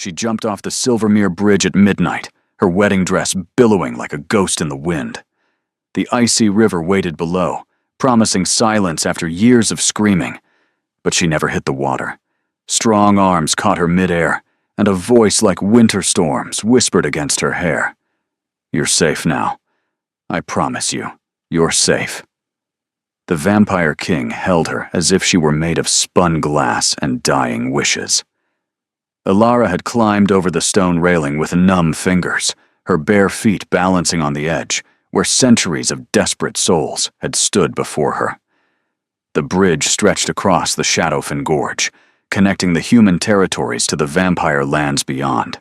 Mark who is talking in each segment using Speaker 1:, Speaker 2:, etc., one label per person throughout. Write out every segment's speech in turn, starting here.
Speaker 1: She jumped off the Silvermere Bridge at midnight, her wedding dress billowing like a ghost in the wind. The icy river waited below, promising silence after years of screaming. But she never hit the water. Strong arms caught her midair, and a voice like winter storms whispered against her hair. "You're safe now. I promise you, you're safe." The Vampire King held her as if she were made of spun glass and dying wishes. Elara had climbed over the stone railing with numb fingers, her bare feet balancing on the edge, where centuries of desperate souls had stood before her. The bridge stretched across the Shadowfen Gorge, connecting the human territories to the vampire lands beyond.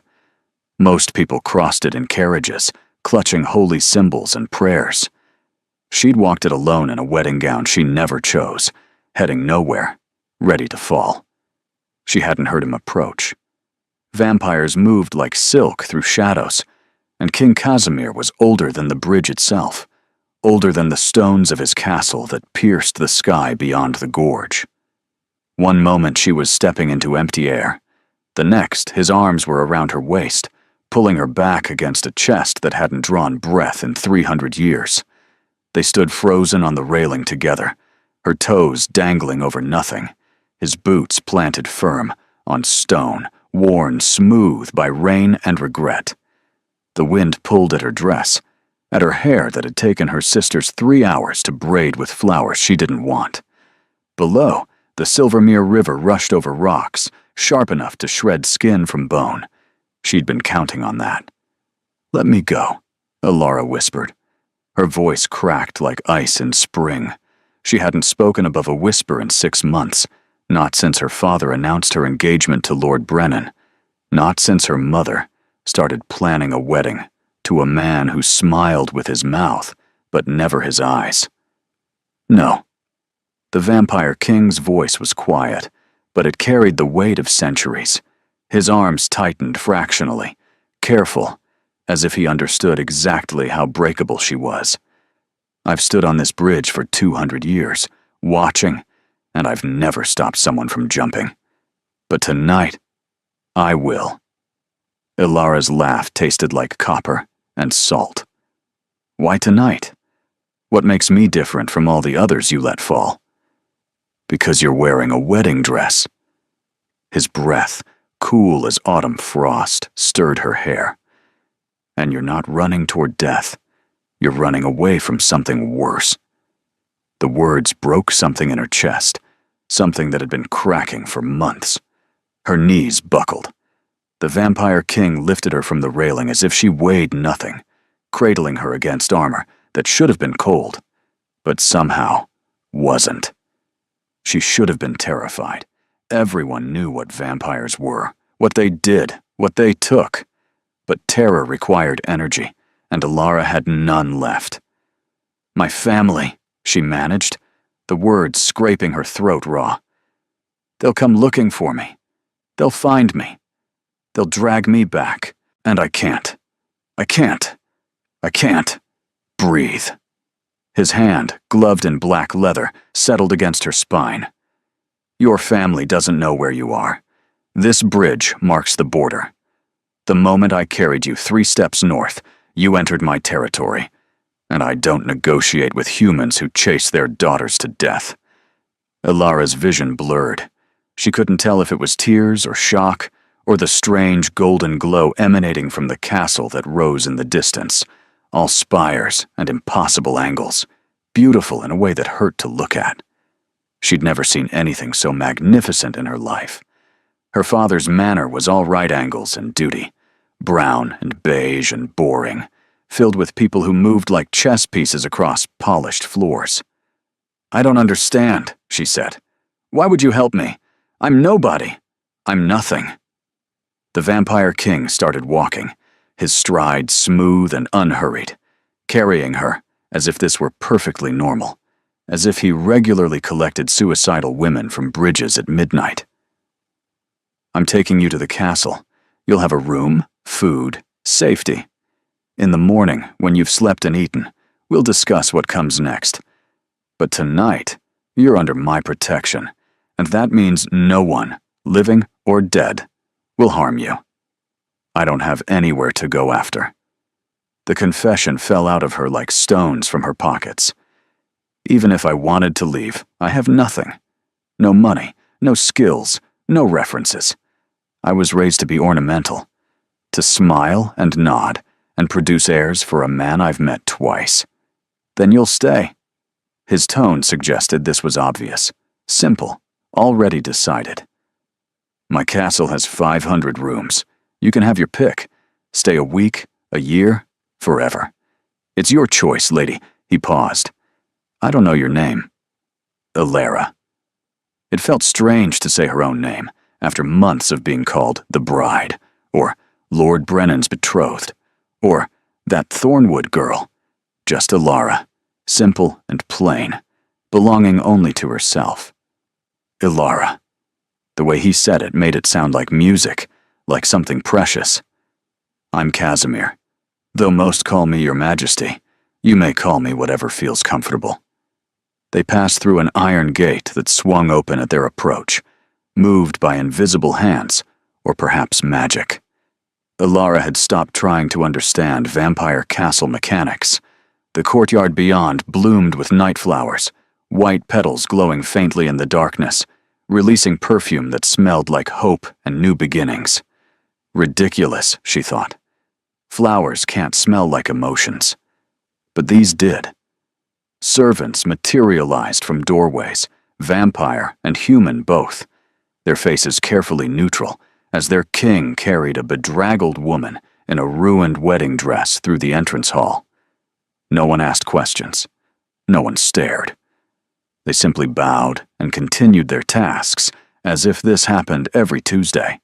Speaker 1: Most people crossed it in carriages, clutching holy symbols and prayers. She'd walked it alone in a wedding gown she never chose, heading nowhere, ready to fall. She hadn't heard him approach. Vampires moved like silk through shadows, and King Casimir was older than the bridge itself, older than the stones of his castle that pierced the sky beyond the gorge. One moment she was stepping into empty air. The next, his arms were around her waist, pulling her back against a chest that hadn't drawn breath in 300 years. They stood frozen on the railing together, her toes dangling over nothing, his boots planted firm on stone, worn smooth by rain and regret. The wind pulled at her dress, at her hair that had taken her sisters 3 hours to braid with flowers she didn't want. Below, the Silvermere River rushed over rocks, sharp enough to shred skin from bone. She'd been counting on that. "Let me go," Elara whispered. Her voice cracked like ice in spring. She hadn't spoken above a whisper in 6 months, not since her father announced her engagement to Lord Brennan, not since her mother started planning a wedding to a man who smiled with his mouth, but never his eyes. "No." The Vampire King's voice was quiet, but it carried the weight of centuries. His arms tightened fractionally, careful, as if he understood exactly how breakable she was. "I've stood on this bridge for 200 years, watching, and I've never stopped someone from jumping. But tonight, I will." Elara's laugh tasted like copper and salt. "Why tonight? What makes me different from all the others you let fall?" "Because you're wearing a wedding dress." His breath, cool as autumn frost, stirred her hair. "And you're not running toward death. You're running away from something worse." The words broke something in her chest, something that had been cracking for months. Her knees buckled. The Vampire King lifted her from the railing as if she weighed nothing, cradling her against armor that should have been cold, but somehow wasn't. She should have been terrified. Everyone knew what vampires were, what they did, what they took. But terror required energy, and Elara had none left. "My family," she managed, the words scraping her throat raw. "They'll come looking for me. They'll find me. They'll drag me back, and I can't. I can't breathe." His hand, gloved in black leather, settled against her spine. "Your family doesn't know where you are. This bridge marks the border. The moment I carried you 3 steps north, you entered my territory, and I don't negotiate with humans who chase their daughters to death." Elara's vision blurred. She couldn't tell if it was tears or shock, or the strange golden glow emanating from the castle that rose in the distance, all spires and impossible angles, beautiful in a way that hurt to look at. She'd never seen anything so magnificent in her life. Her father's manor was all right angles and duty, brown and beige and boring, filled with people who moved like chess pieces across polished floors. "I don't understand," she said. "Why would you help me? I'm nobody. I'm nothing." The Vampire King started walking, his stride smooth and unhurried, carrying her as if this were perfectly normal, as if he regularly collected suicidal women from bridges at midnight. "I'm taking you to the castle. You'll have a room, food, safety. In the morning, when you've slept and eaten, we'll discuss what comes next. But tonight, you're under my protection, and that means no one, living or dead, will harm you." I don't have anywhere to go after. The confession fell out of her like stones from her pockets. Even if I wanted to leave, I have nothing. No money, no skills, no references. I was raised to be ornamental, to smile and nod and produce heirs for a man I've met twice. Then you'll stay. His tone suggested this was obvious, simple, already decided. My castle has 500 rooms. You can have your pick. Stay a week, a year, forever. It's your choice, lady. He paused. I don't know your name. Elara. It felt strange to say her own name, after months of being called the bride, or Lord Brennan's betrothed, or that Thornwood girl. Just Elara, simple and plain, belonging only to herself. Elara. The way he said it made it sound like music, like something precious. I'm Casimir. Though most call me Your Majesty, you may call me whatever feels comfortable. They passed through an iron gate that swung open at their approach, moved by invisible hands, or perhaps magic. Elara had stopped trying to understand vampire castle mechanics. The courtyard beyond bloomed with night flowers, white petals glowing faintly in the darkness, releasing perfume that smelled like hope and new beginnings. Ridiculous, she thought. Flowers can't smell like emotions. But these did. Servants materialized from doorways, vampire and human both, their faces carefully neutral, as their king carried a bedraggled woman in a ruined wedding dress through the entrance hall. No one asked questions. No one stared. They simply bowed and continued their tasks, as if this happened every Tuesday.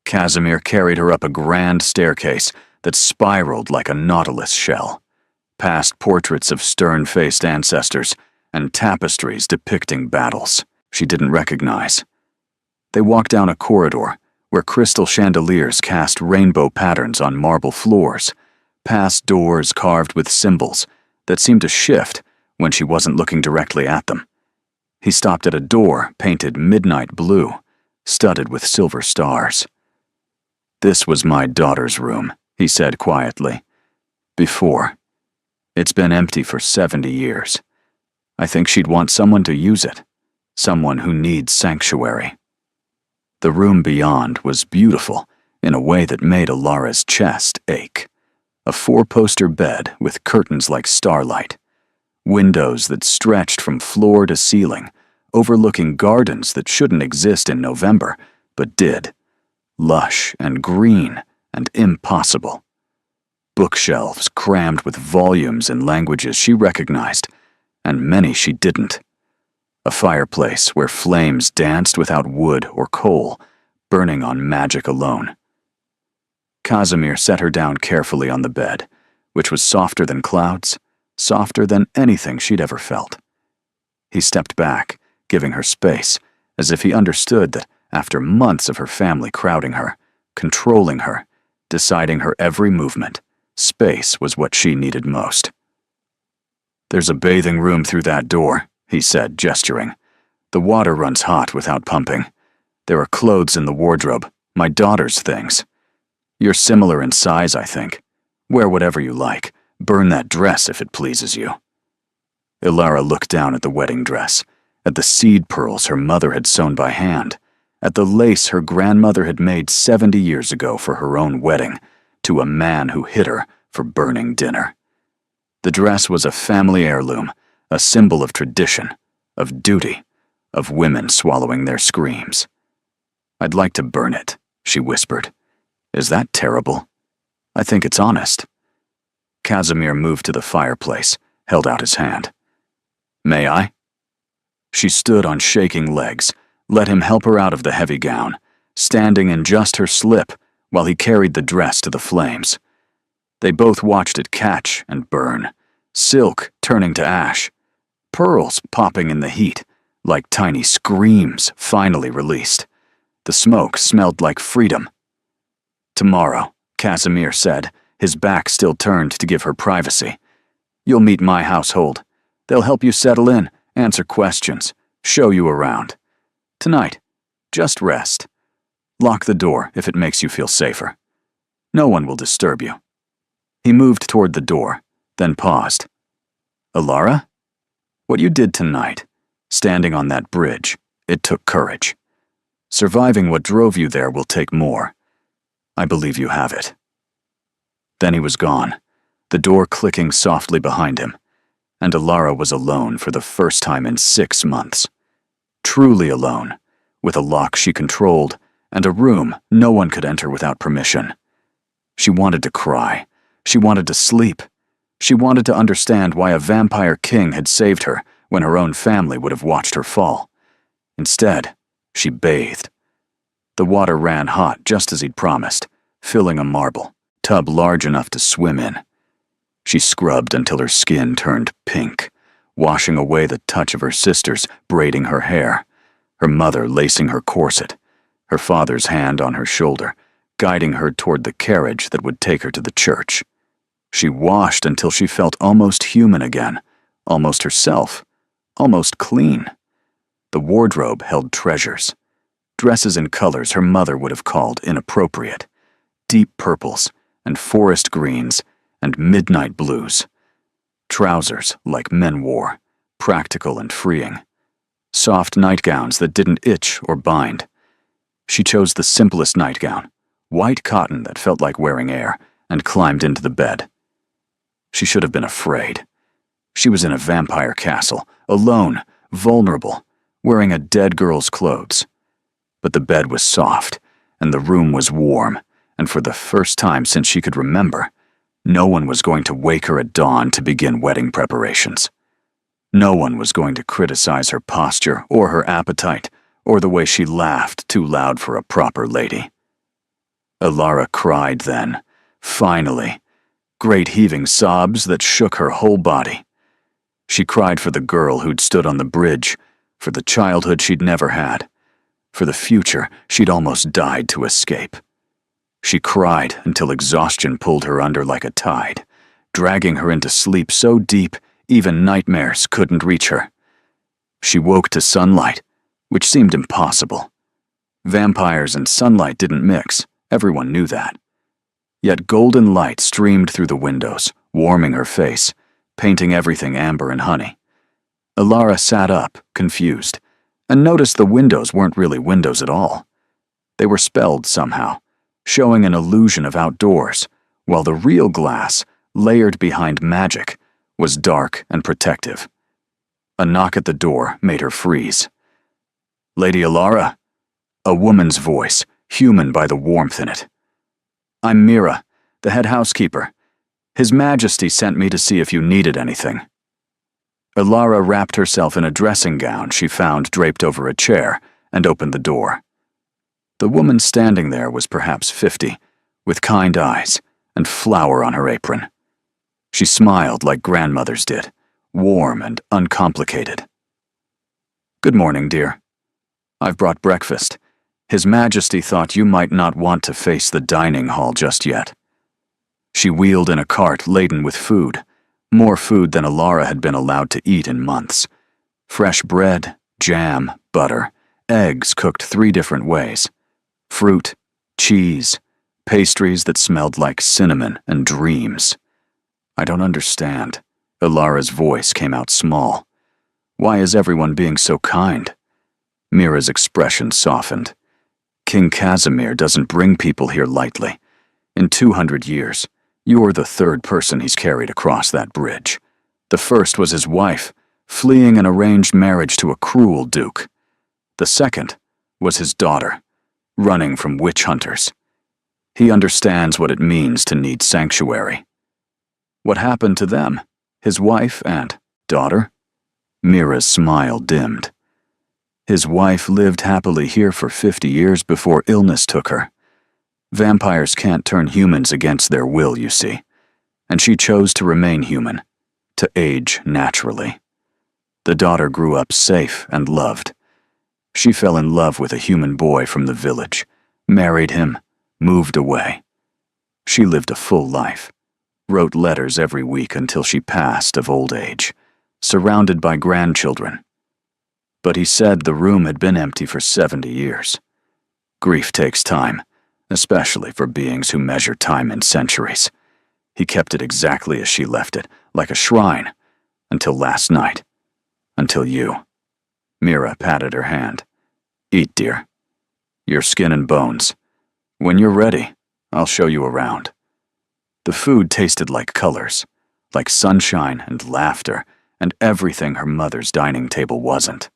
Speaker 1: Casimir carried her up a grand staircase that spiraled like a nautilus shell, past portraits of stern-faced ancestors and tapestries depicting battles she didn't recognize. They walked down a corridor where crystal chandeliers cast rainbow patterns on marble floors, past doors carved with symbols that seemed to shift when she wasn't looking directly at them. He stopped at a door painted midnight blue, studded with silver stars. This was my daughter's room, he said quietly. Before. It's been empty for 70 years. I think she'd want someone to use it, someone who needs sanctuary. The room beyond was beautiful in a way that made Elara's chest ache. A 4-poster bed with curtains like starlight, windows that stretched from floor to ceiling, overlooking gardens that shouldn't exist in November, but did. Lush and green and impossible. Bookshelves crammed with volumes in languages she recognized, and many she didn't. A fireplace where flames danced without wood or coal, burning on magic alone. Casimir set her down carefully on the bed, which was softer than clouds, softer than anything she'd ever felt. He stepped back, giving her space, as if he understood that after months of her family crowding her, controlling her, deciding her every movement, space was what she needed most. There's a bathing room through that door, he said, gesturing. The water runs hot without pumping. There are clothes in the wardrobe, my daughter's things. You're similar in size, I think. Wear whatever you like. Burn that dress if it pleases you. Elara looked down at the wedding dress, at the seed pearls her mother had sewn by hand, at the lace her grandmother had made 70 years ago for her own wedding, to a man who hit her for burning dinner. The dress was a family heirloom, a symbol of tradition, of duty, of women swallowing their screams. I'd like to burn it, she whispered. Is that terrible? I think it's honest. Casimir moved to the fireplace, held out his hand. May I? She stood on shaking legs, let him help her out of the heavy gown, standing in just her slip while he carried the dress to the flames. They both watched it catch and burn, silk turning to ash, pearls popping in the heat, like tiny screams finally released. The smoke smelled like freedom. Tomorrow, Casimir said, his back still turned to give her privacy. You'll meet my household. They'll help you settle in, answer questions, show you around. Tonight, just rest. Lock the door if it makes you feel safer. No one will disturb you." He moved toward the door, then paused. "Alara? What you did tonight, standing on that bridge, it took courage. Surviving what drove you there will take more. I believe you have it." Then he was gone, the door clicking softly behind him, and Alara was alone for the first time in 6 months. Truly alone, with a lock she controlled and a room no one could enter without permission. She wanted to cry. She wanted to sleep. She wanted to understand why a vampire king had saved her when her own family would have watched her fall. Instead, she bathed. The water ran hot just as he'd promised, filling a marble tub large enough to swim in. She scrubbed until her skin turned pink, washing away the touch of her sisters braiding her hair, her mother lacing her corset, her father's hand on her shoulder, guiding her toward the carriage that would take her to the church. She washed until she felt almost human again, almost herself, almost clean. The wardrobe held treasures. Dresses in colors her mother would have called inappropriate. Deep purples and forest greens and midnight blues. Trousers like men wore, practical and freeing. Soft nightgowns that didn't itch or bind. She chose the simplest nightgown, white cotton that felt like wearing air, and climbed into the bed. She should have been afraid. She was in a vampire castle, alone, vulnerable, wearing a dead girl's clothes. But the bed was soft, and the room was warm, and for the first time since she could remember, no one was going to wake her at dawn to begin wedding preparations. No one was going to criticize her posture or her appetite, or the way she laughed too loud for a proper lady. Alara cried then, finally, great heaving sobs that shook her whole body. She cried for the girl who'd stood on the bridge, for the childhood she'd never had, for the future she'd almost died to escape. She cried until exhaustion pulled her under like a tide, dragging her into sleep so deep even nightmares couldn't reach her. She woke to sunlight, which seemed impossible. Vampires and sunlight didn't mix, everyone knew that. Yet golden light streamed through the windows, warming her face, painting everything amber and honey. Alara sat up, confused, and noticed the windows weren't really windows at all. They were spelled somehow, showing an illusion of outdoors, while the real glass, layered behind magic, was dark and protective. A knock at the door made her freeze. "Lady Alara?" A woman's voice, human by the warmth in it. "I'm Mira, the head housekeeper. His Majesty sent me to see if you needed anything." Alara wrapped herself in a dressing gown she found draped over a chair and opened the door. The woman standing there was perhaps 50, with kind eyes and flour on her apron. She smiled like grandmothers did, warm and uncomplicated. "Good morning, dear. I've brought breakfast. His Majesty thought you might not want to face the dining hall just yet." She wheeled in a cart laden with food, more food than Alara had been allowed to eat in months. Fresh bread, jam, butter, eggs cooked 3 different ways, fruit, cheese, pastries that smelled like cinnamon and dreams. "I don't understand." Alara's voice came out small. "Why is everyone being so kind?" Mira's expression softened. "King Casimir doesn't bring people here lightly. In 200 years, you're the 3rd person he's carried across that bridge. The first was his wife, fleeing an arranged marriage to a cruel duke. The second was his daughter, running from witch hunters. He understands what it means to need sanctuary." "What happened to them? His wife and daughter?" Mira's smile dimmed. "His wife lived happily here for 50 years before illness took her. Vampires can't turn humans against their will, you see, and she chose to remain human, to age naturally. The daughter grew up safe and loved. She fell in love with a human boy from the village, married him, moved away. She lived a full life, wrote letters every week until she passed of old age, surrounded by grandchildren. But he said the room had been empty for 70 years. Grief takes time, especially for beings who measure time in centuries. He kept it exactly as she left it, like a shrine, until last night. Until you. Mira patted her hand. Eat, dear. Your skin and bones. When you're ready, I'll show you around. The food tasted like colors, like sunshine and laughter, and everything her mother's dining table wasn't.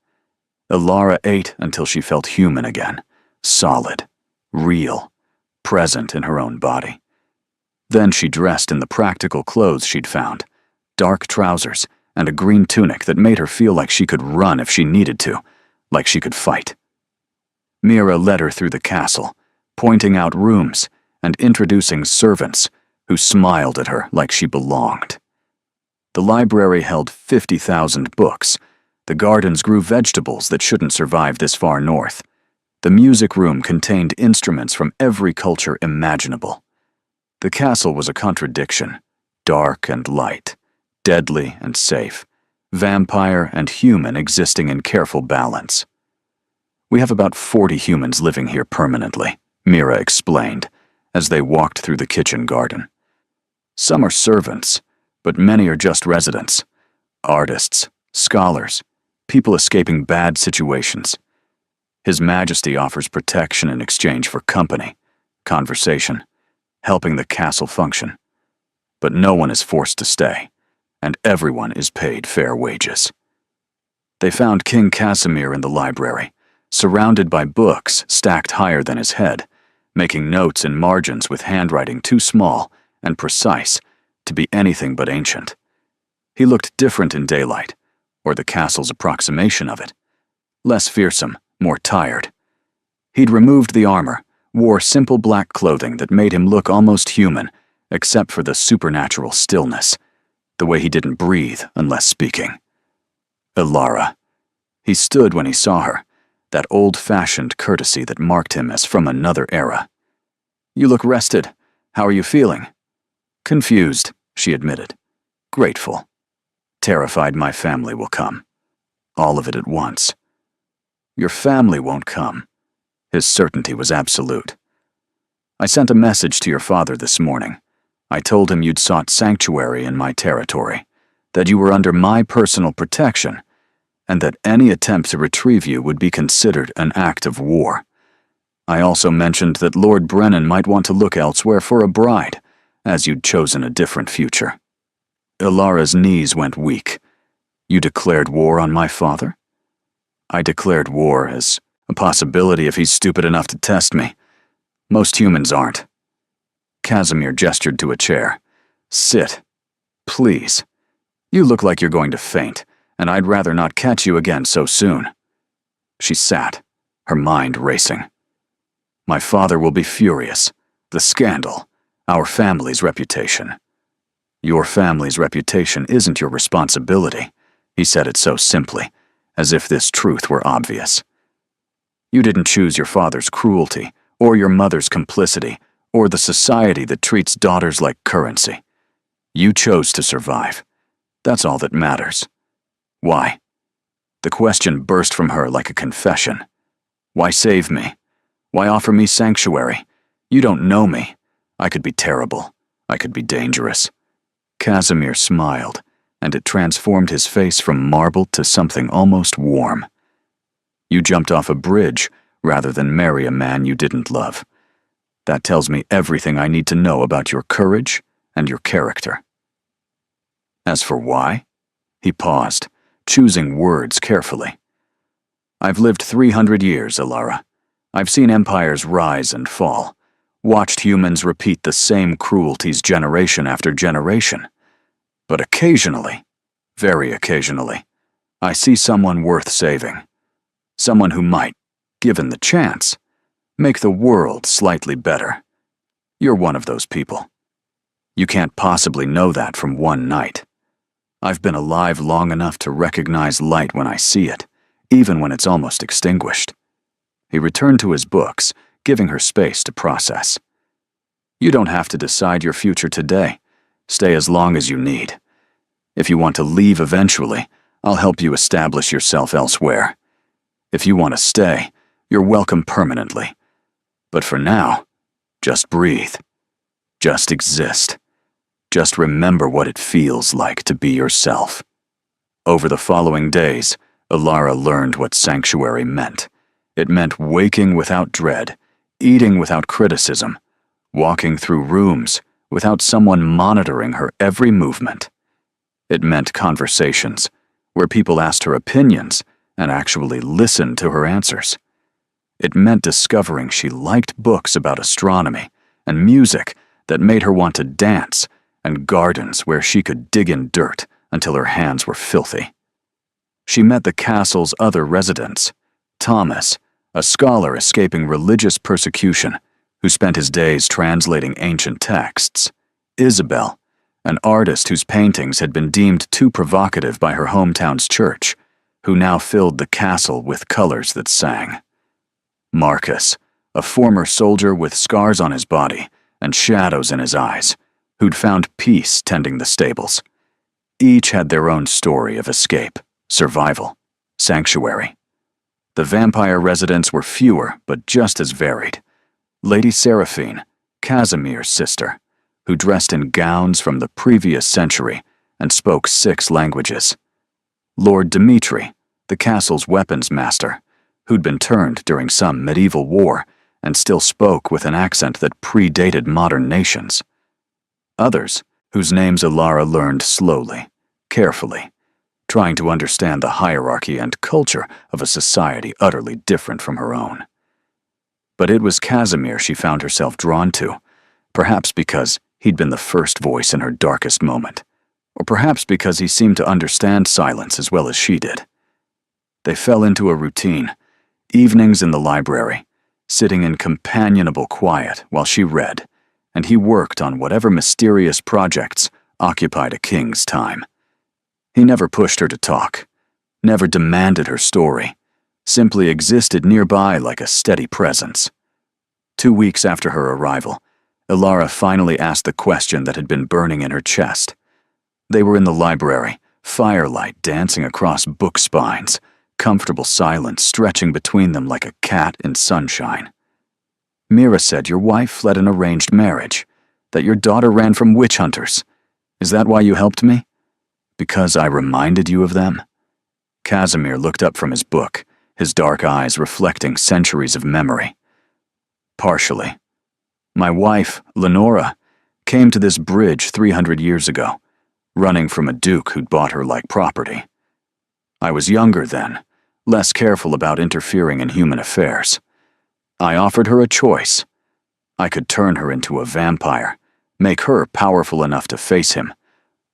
Speaker 1: Ilara ate until she felt human again, solid, real, present in her own body. Then she dressed in the practical clothes she'd found, dark trousers and a green tunic that made her feel like she could run if she needed to, like she could fight. Mira led her through the castle, pointing out rooms and introducing servants who smiled at her like she belonged. The library held 50,000 books. The gardens grew vegetables that shouldn't survive this far north. The music room contained instruments from every culture imaginable. The castle was a contradiction, dark and light, deadly and safe, vampire and human existing in careful balance. We have about 40 humans living here permanently, Mira explained, as they walked through the kitchen garden. Some are servants, but many are just residents, artists, scholars, people escaping bad situations. His Majesty offers protection in exchange for company, conversation, helping the castle function. But no one is forced to stay, and everyone is paid fair wages. They found King Casimir in the library, surrounded by books stacked higher than his head, making notes in margins with handwriting too small and precise to be anything but ancient. He looked different in daylight, or the castle's approximation of it. Less fearsome, more tired. He'd removed the armor, wore simple black clothing that made him look almost human, except for the supernatural stillness, the way he didn't breathe unless speaking. Ilara. He stood when he saw her, that old-fashioned courtesy that marked him as from another era. You look rested. How are you feeling? Confused, she admitted. Grateful. Terrified my family will come. All of it at once. Your family won't come. His certainty was absolute. I sent a message to your father this morning. I told him you'd sought sanctuary in my territory, that you were under my personal protection, and that any attempt to retrieve you would be considered an act of war. I also mentioned that Lord Brennan might want to look elsewhere for a bride, as you'd chosen a different future. Ilara's knees went weak. You declared war on my father? I declared war as a possibility if he's stupid enough to test me. Most humans aren't. Casimir gestured to a chair. Sit. Please. You look like you're going to faint, and I'd rather not catch you again so soon. She sat, her mind racing. My father will be furious. The scandal. Our family's reputation. Your family's reputation isn't your responsibility. He said it so simply, as if this truth were obvious. You didn't choose your father's cruelty, or your mother's complicity, or the society that treats daughters like currency. You chose to survive. That's all that matters. Why? The question burst from her like a confession. Why save me? Why offer me sanctuary? You don't know me. I could be terrible. I could be dangerous. Casimir smiled, and it transformed his face from marble to something almost warm. You jumped off a bridge rather than marry a man you didn't love. That tells me everything I need to know about your courage and your character. As for why? He paused, choosing words carefully. I've lived 300 years, Ilara. I've seen empires rise and fall, watched humans repeat the same cruelties generation after generation. But occasionally, very occasionally, I see someone worth saving. Someone who might, given the chance, make the world slightly better. You're one of those people. You can't possibly know that from one night. I've been alive long enough to recognize light when I see it, even when it's almost extinguished. He returned to his books, giving her space to process. You don't have to decide your future today. Stay as long as you need. If you want to leave eventually, I'll help you establish yourself elsewhere. If you want to stay, you're welcome permanently. But for now, Just breathe. Just exist. Just remember what it feels like to be yourself. Over the following days, Alara learned what sanctuary meant. It meant waking without dread, eating without criticism, walking through rooms without someone monitoring her every movement. It meant conversations, where people asked her opinions and actually listened to her answers. It meant discovering she liked books about astronomy and music that made her want to dance, and gardens where she could dig in dirt until her hands were filthy. She met the castle's other residents, Thomas, a scholar escaping religious persecution who spent his days translating ancient texts, Isabel, an artist whose paintings had been deemed too provocative by her hometown's church, who now filled the castle with colors that sang, Marcus, a former soldier with scars on his body and shadows in his eyes, who'd found peace tending the stables. Each had their own story of escape, survival, sanctuary. The vampire residents were fewer but just as varied. Lady Seraphine, Casimir's sister, who dressed in gowns from the previous century and spoke 6 languages. Lord Dimitri, the castle's weapons master, who'd been turned during some medieval war and still spoke with an accent that predated modern nations. Others, whose names Alara learned slowly, carefully, trying to understand the hierarchy and culture of a society utterly different from her own. But it was Casimir she found herself drawn to, perhaps because he'd been the first voice in her darkest moment, or perhaps because he seemed to understand silence as well as she did. They fell into a routine, evenings in the library, sitting in companionable quiet while she read, and he worked on whatever mysterious projects occupied a king's time. He never pushed her to talk, never demanded her story, simply existed nearby like a steady presence. 2 weeks after her arrival, Alara finally asked the question that had been burning in her chest. They were in the library, firelight dancing across book spines, comfortable silence stretching between them like a cat in sunshine. Mira said your wife fled an arranged marriage, that your daughter ran from witch hunters. Is that why you helped me? Because I reminded you of them? Casimir looked up from his book, his dark eyes reflecting centuries of memory. Partially. My wife, Lenora, came to this bridge 300 years ago, running from a duke who'd bought her like property. I was younger then, less careful about interfering in human affairs. I offered her a choice. I could turn her into a vampire, make her powerful enough to face him,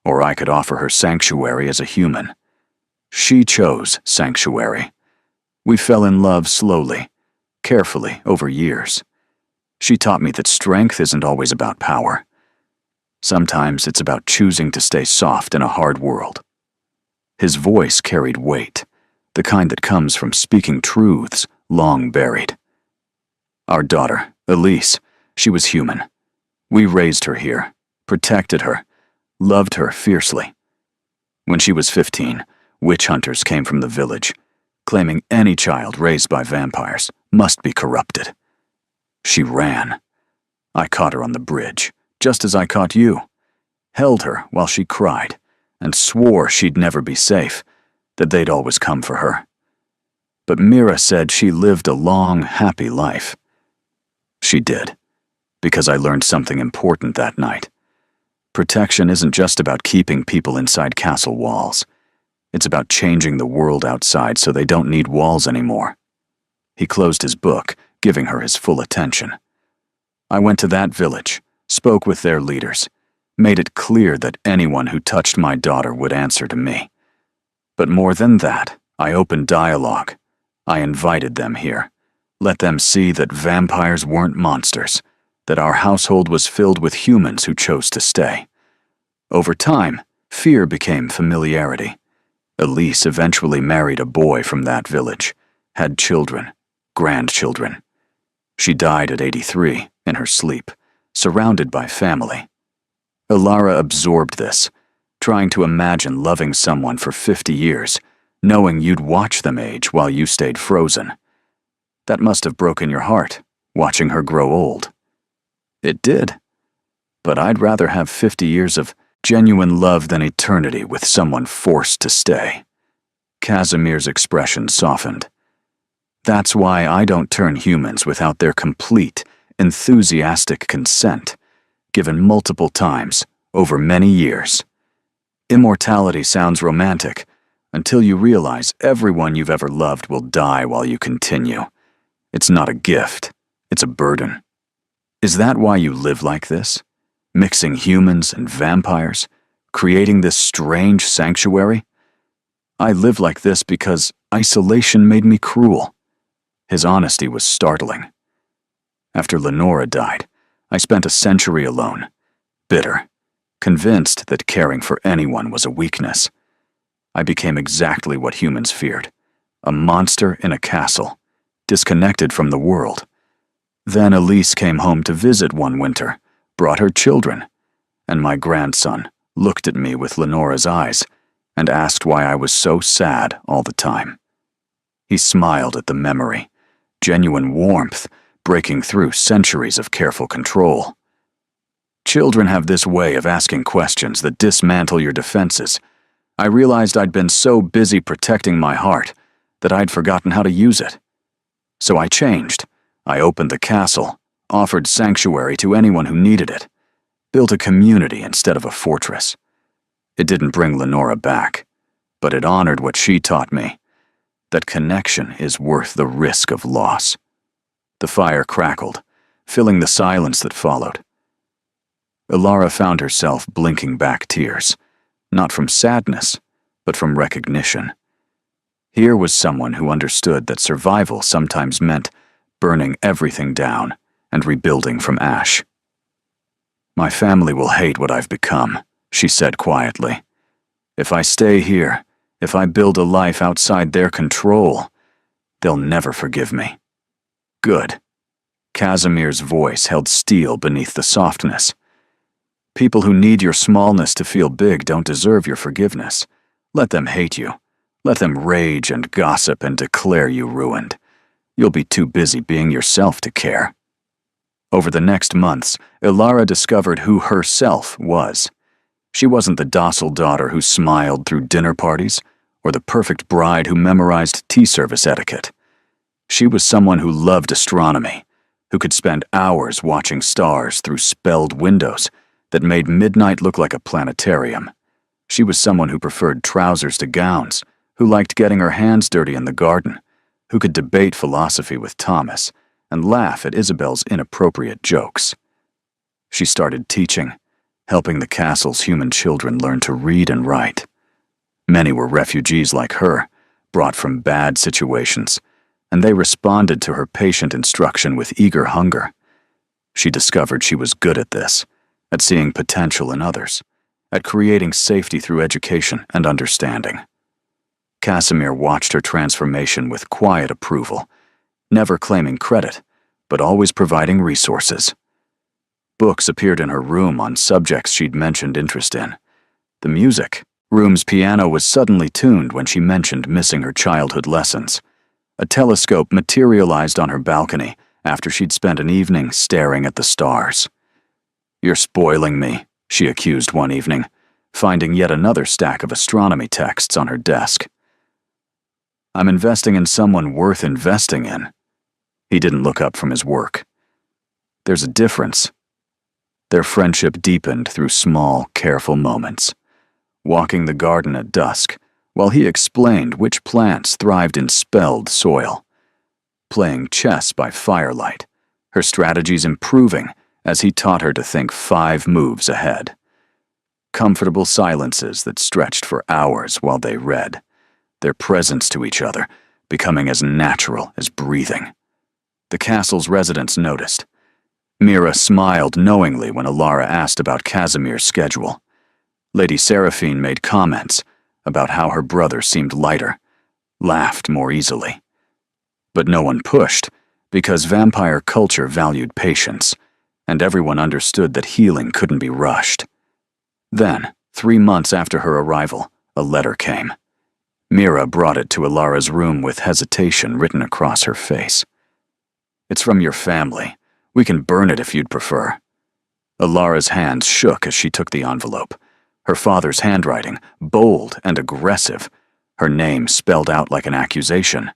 Speaker 1: or I could offer her sanctuary as a human. She chose sanctuary. We fell in love slowly, carefully, over years. She taught me that strength isn't always about power. Sometimes it's about choosing to stay soft in a hard world. His voice carried weight, the kind that comes from speaking truths long buried. Our daughter, Elise, she was human. We raised her here, protected her, loved her fiercely. When she was 15, witch hunters came from the village, claiming any child raised by vampires must be corrupted. She ran. I caught her on the bridge, just as I caught you, held her while she cried, and swore she'd never be safe, that they'd always come for her. But Mira said she lived a long, happy life. She did, because I learned something important that night. Protection isn't just about keeping people inside castle walls. It's about changing the world outside so they don't need walls anymore. He closed his book, giving her his full attention. I went to that village, spoke with their leaders, made it clear that anyone who touched my daughter would answer to me. But more than that, I opened dialogue. I invited them here, let them see that vampires weren't monsters, that our household was filled with humans who chose to stay. Over time, fear became familiarity. Elise eventually married a boy from that village, had children, grandchildren. She died at 83, in her sleep, surrounded by family. Alara absorbed this, trying to imagine loving someone for 50 years, knowing you'd watch them age while you stayed frozen. That must have broken your heart, watching her grow old. It did. But I'd rather have 50 years of genuine love than eternity with someone forced to stay. Casimir's expression softened. That's why I don't turn humans without their complete, enthusiastic consent, given multiple times, over many years. Immortality sounds romantic, until you realize everyone you've ever loved will die while you continue. It's not a gift, it's a burden. Is that why you live like this? Mixing humans and vampires, creating this strange sanctuary? I live like this because isolation made me cruel. His honesty was startling. After Lenora died, I spent a century alone, bitter, convinced that caring for anyone was a weakness. I became exactly what humans feared, a monster in a castle, disconnected from the world. Then Elise came home to visit one winter, brought her children, and my grandson looked at me with Lenora's eyes and asked why I was so sad all the time. He smiled at the memory, genuine warmth breaking through centuries of careful control. Children have this way of asking questions that dismantle your defenses. I realized I'd been so busy protecting my heart that I'd forgotten how to use it. So I changed. I opened the castle, offered sanctuary to anyone who needed it, built a community instead of a fortress. It didn't bring Lenora back, but it honored what she taught me, that connection is worth the risk of loss. The fire crackled, filling the silence that followed. Ilara found herself blinking back tears, not from sadness, but from recognition. Here was someone who understood that survival sometimes meant burning everything down and rebuilding from ash. My family will hate what I've become, she said quietly. If I stay here, if I build a life outside their control, they'll never forgive me. Good. Casimir's voice held steel beneath the softness. People who need your smallness to feel big don't deserve your forgiveness. Let them hate you. Let them rage and gossip and declare you ruined. You'll be too busy being yourself to care. Over the next months, Ilara discovered who herself was. She wasn't the docile daughter who smiled through dinner parties, or the perfect bride who memorized tea service etiquette. She was someone who loved astronomy, who could spend hours watching stars through spelled windows that made midnight look like a planetarium. She was someone who preferred trousers to gowns, who liked getting her hands dirty in the garden, who could debate philosophy with Thomas and laugh at Isabel's inappropriate jokes. She started teaching, helping the castle's human children learn to read and write. Many were refugees like her, brought from bad situations, and they responded to her patient instruction with eager hunger. She discovered she was good at this, at seeing potential in others, at creating safety through education and understanding. Casimir watched her transformation with quiet approval, never claiming credit, but always providing resources. Books appeared in her room on subjects she'd mentioned interest in. The music, room's piano was suddenly tuned when she mentioned missing her childhood lessons. A telescope materialized on her balcony after she'd spent an evening staring at the stars. "You're spoiling me," she accused one evening, finding yet another stack of astronomy texts on her desk. "I'm investing in someone worth investing in." He didn't look up from his work. "There's a difference." Their friendship deepened through small, careful moments. Walking the garden at dusk, while he explained which plants thrived in spelled soil. Playing chess by firelight, her strategies improving as he taught her to think 5 moves ahead. Comfortable silences that stretched for hours while they read, their presence to each other becoming as natural as breathing. The castle's residents noticed. Mira smiled knowingly when Ilara asked about Casimir's schedule. Lady Seraphine made comments about how her brother seemed lighter, laughed more easily. But no one pushed, because vampire culture valued patience, and everyone understood that healing couldn't be rushed. Then, 3 months after her arrival, a letter came. Mira brought it to Ilara's room with hesitation written across her face. "It's from your family. We can burn it if you'd prefer." Alara's hands shook as she took the envelope. Her father's handwriting, bold and aggressive. Her name spelled out like an accusation.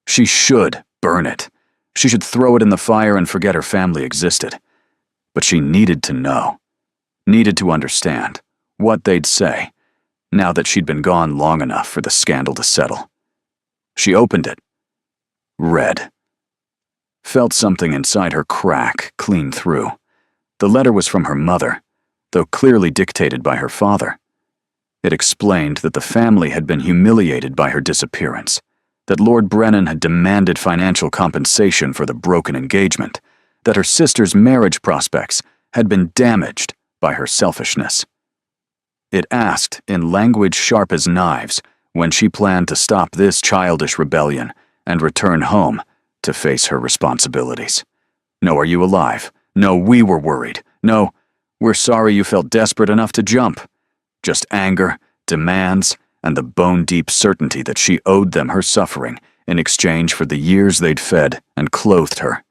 Speaker 1: She should burn it. She should throw it in the fire and forget her family existed. But she needed to know. Needed to understand what they'd say, now that she'd been gone long enough for the scandal to settle. She opened it. Read. Felt something inside her crack clean through. The letter was from her mother, though clearly dictated by her father. It explained that the family had been humiliated by her disappearance, that Lord Brennan had demanded financial compensation for the broken engagement, that her sister's marriage prospects had been damaged by her selfishness. It asked, in language sharp as knives, when she planned to stop this childish rebellion and return home to face her responsibilities. No, are you alive? No, we were worried. No, we're sorry you felt desperate enough to jump. Just anger, demands, and the bone-deep certainty that she owed them her suffering in exchange for the years they'd fed and clothed her.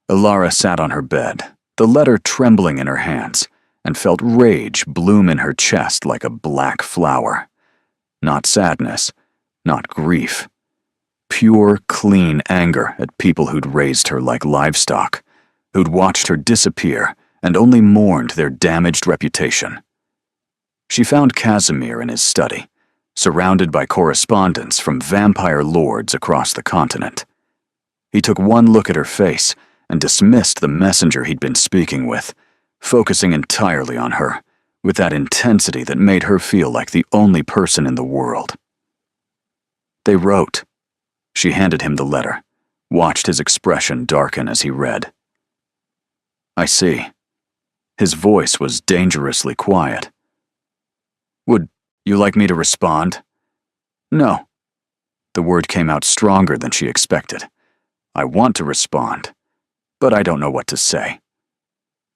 Speaker 1: Alara sat on her bed, the letter trembling in her hands, and felt rage bloom in her chest like a black flower. Not sadness, not grief. Pure, clean anger at people who'd raised her like livestock, who'd watched her disappear and only mourned their damaged reputation. She found Casimir in his study, surrounded by correspondence from vampire lords across the continent. He took one look at her face and dismissed the messenger he'd been speaking with, focusing entirely on her, with that intensity that made her feel like the only person in the world. They wrote. She handed him the letter, watched his expression darken as he read. I see. His voice was dangerously quiet. Would you like me to respond? No. The word came out stronger than she expected. I want to respond, but I don't know what to say.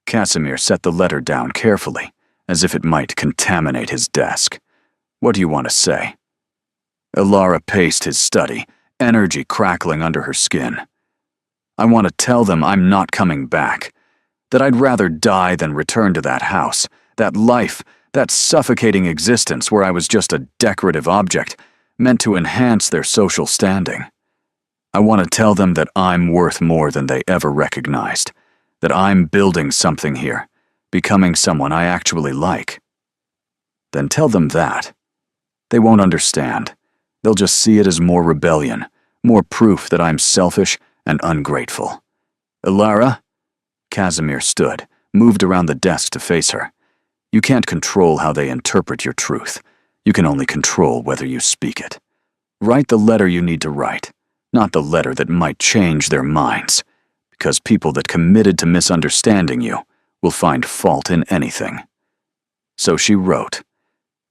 Speaker 1: Casimir set the letter down carefully, as if it might contaminate his desk. What do you want to say? Alara paced his study, energy crackling under her skin. I want to tell them I'm not coming back, that I'd rather die than return to that house, that life, that suffocating existence where I was just a decorative object, meant to enhance their social standing. I want to tell them that I'm worth more than they ever recognized, that I'm building something here, becoming someone I actually like. Then tell them that. They won't understand. They'll just see it as more rebellion, more proof that I'm selfish and ungrateful. Alara? Casimir stood, moved around the desk to face her. You can't control how they interpret your truth. You can only control whether you speak it. Write the letter you need to write, not the letter that might change their minds, because people that committed to misunderstanding you will find fault in anything. So she wrote,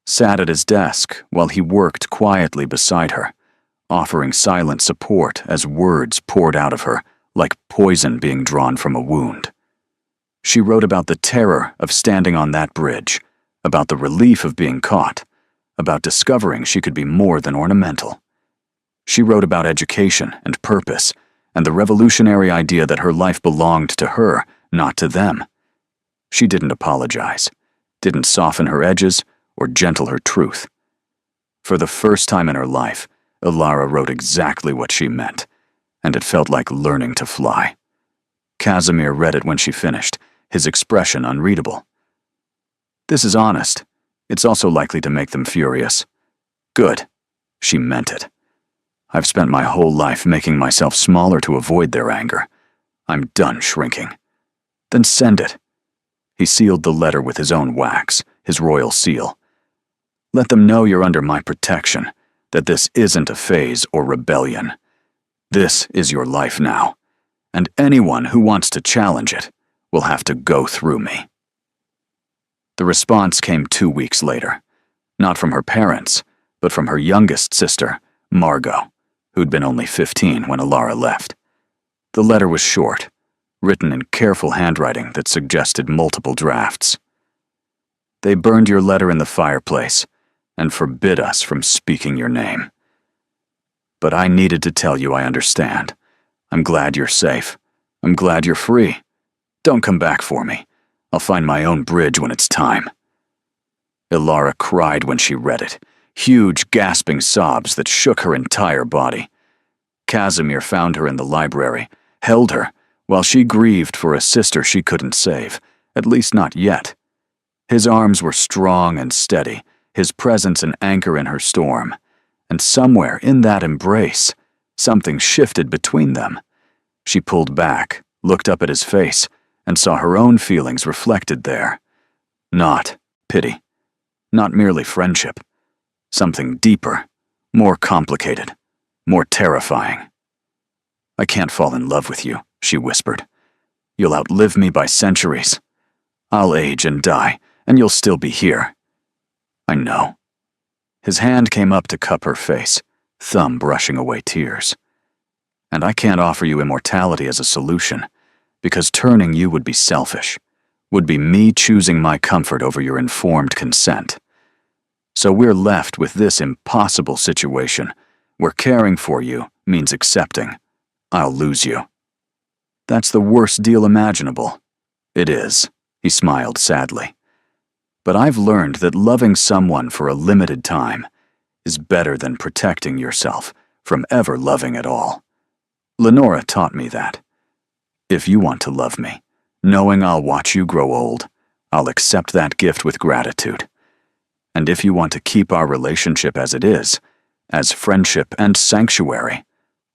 Speaker 1: sat at his desk while he worked quietly beside her, offering silent support as words poured out of her like poison being drawn from a wound. She wrote about the terror of standing on that bridge, about the relief of being caught, about discovering she could be more than ornamental. She wrote about education and purpose, and the revolutionary idea that her life belonged to her, not to them. She didn't apologize, didn't soften her edges, or gentle her truth. For the first time in her life, Alara wrote exactly what she meant, and it felt like learning to fly. Casimir read it when she finished, his expression unreadable. This is honest. It's also likely to make them furious. Good. She meant it. I've spent my whole life making myself smaller to avoid their anger. I'm done shrinking. Then send it. He sealed the letter with his own wax, his royal seal. Let them know you're under my protection, that this isn't a phase or rebellion. This is your life now, and anyone who wants to challenge it will have to go through me. The response came 2 weeks later, not from her parents, but from her youngest sister, Margot, who'd been only 15 when Alara left. The letter was short, written in careful handwriting that suggested multiple drafts. They burned your letter in the fireplace and forbid us from speaking your name. But I needed to tell you I understand. I'm glad you're safe. I'm glad you're free. Don't come back for me. I'll find my own bridge when it's time." Ilara cried when she read it, huge gasping sobs that shook her entire body. Casimir found her in the library, held her, while she grieved for a sister she couldn't save, at least not yet. His arms were strong and steady, his presence an anchor in her storm. And somewhere in that embrace, something shifted between them. She pulled back, looked up at his face, and saw her own feelings reflected there. Not pity, not merely friendship. Something deeper, more complicated, more terrifying. "I can't fall in love with you," she whispered. "You'll outlive me by centuries. I'll age and die, and you'll still be here." "I know." His hand came up to cup her face, thumb brushing away tears. "And I can't offer you immortality as a solution, because turning you would be selfish, would be me choosing my comfort over your informed consent. So we're left with this impossible situation, where caring for you means accepting I'll lose you. That's the worst deal imaginable." "It is," he smiled sadly. "But I've learned that loving someone for a limited time is better than protecting yourself from ever loving at all. Lenora taught me that. If you want to love me, knowing I'll watch you grow old, I'll accept that gift with gratitude. And if you want to keep our relationship as it is, as friendship and sanctuary,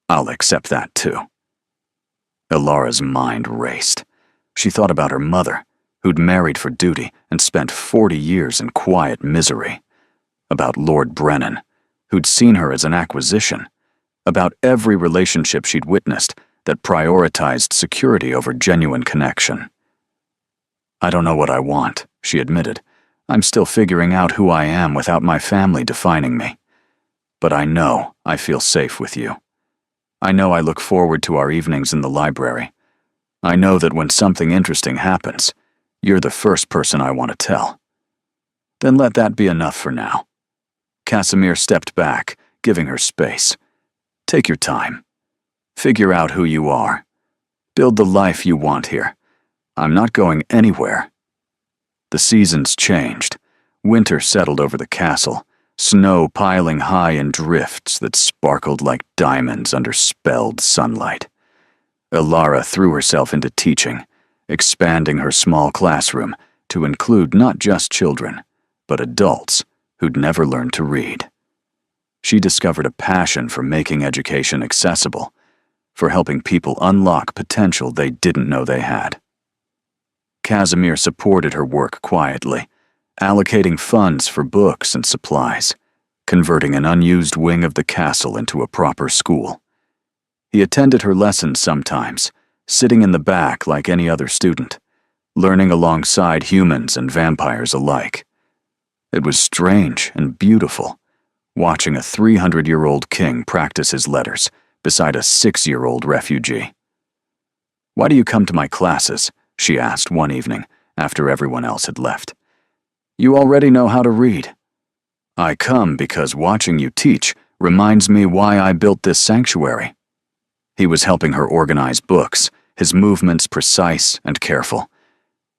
Speaker 1: I'll accept that too." Ilara's mind raced. She thought about her mother, who'd married for duty and spent 40 years in quiet misery. About Lord Brennan, who'd seen her as an acquisition. About every relationship she'd witnessed that prioritized security over genuine connection. "I don't know what I want," she admitted. "I'm still figuring out who I am without my family defining me. But I know I feel safe with you. I know I look forward to our evenings in the library. I know that when something interesting happens, you're the first person I want to tell." "Then let that be enough for now." Casimir stepped back, giving her space. "Take your time. Figure out who you are. Build the life you want here. I'm not going anywhere." The seasons changed. Winter settled over the castle, snow piling high in drifts that sparkled like diamonds under spelled sunlight. Ilara threw herself into teaching, expanding her small classroom to include not just children, but adults who'd never learned to read. She discovered a passion for making education accessible, for helping people unlock potential they didn't know they had. Casimir supported her work quietly, allocating funds for books and supplies, converting an unused wing of the castle into a proper school. He attended her lessons sometimes, sitting in the back like any other student, learning alongside humans and vampires alike. It was strange and beautiful, watching a 300-year-old king practice his letters beside a 6-year-old refugee. "Why do you come to my classes?" she asked one evening after everyone else had left. "You already know how to read." "I come because watching you teach reminds me why I built this sanctuary." He was helping her organize books, his movements precise and careful.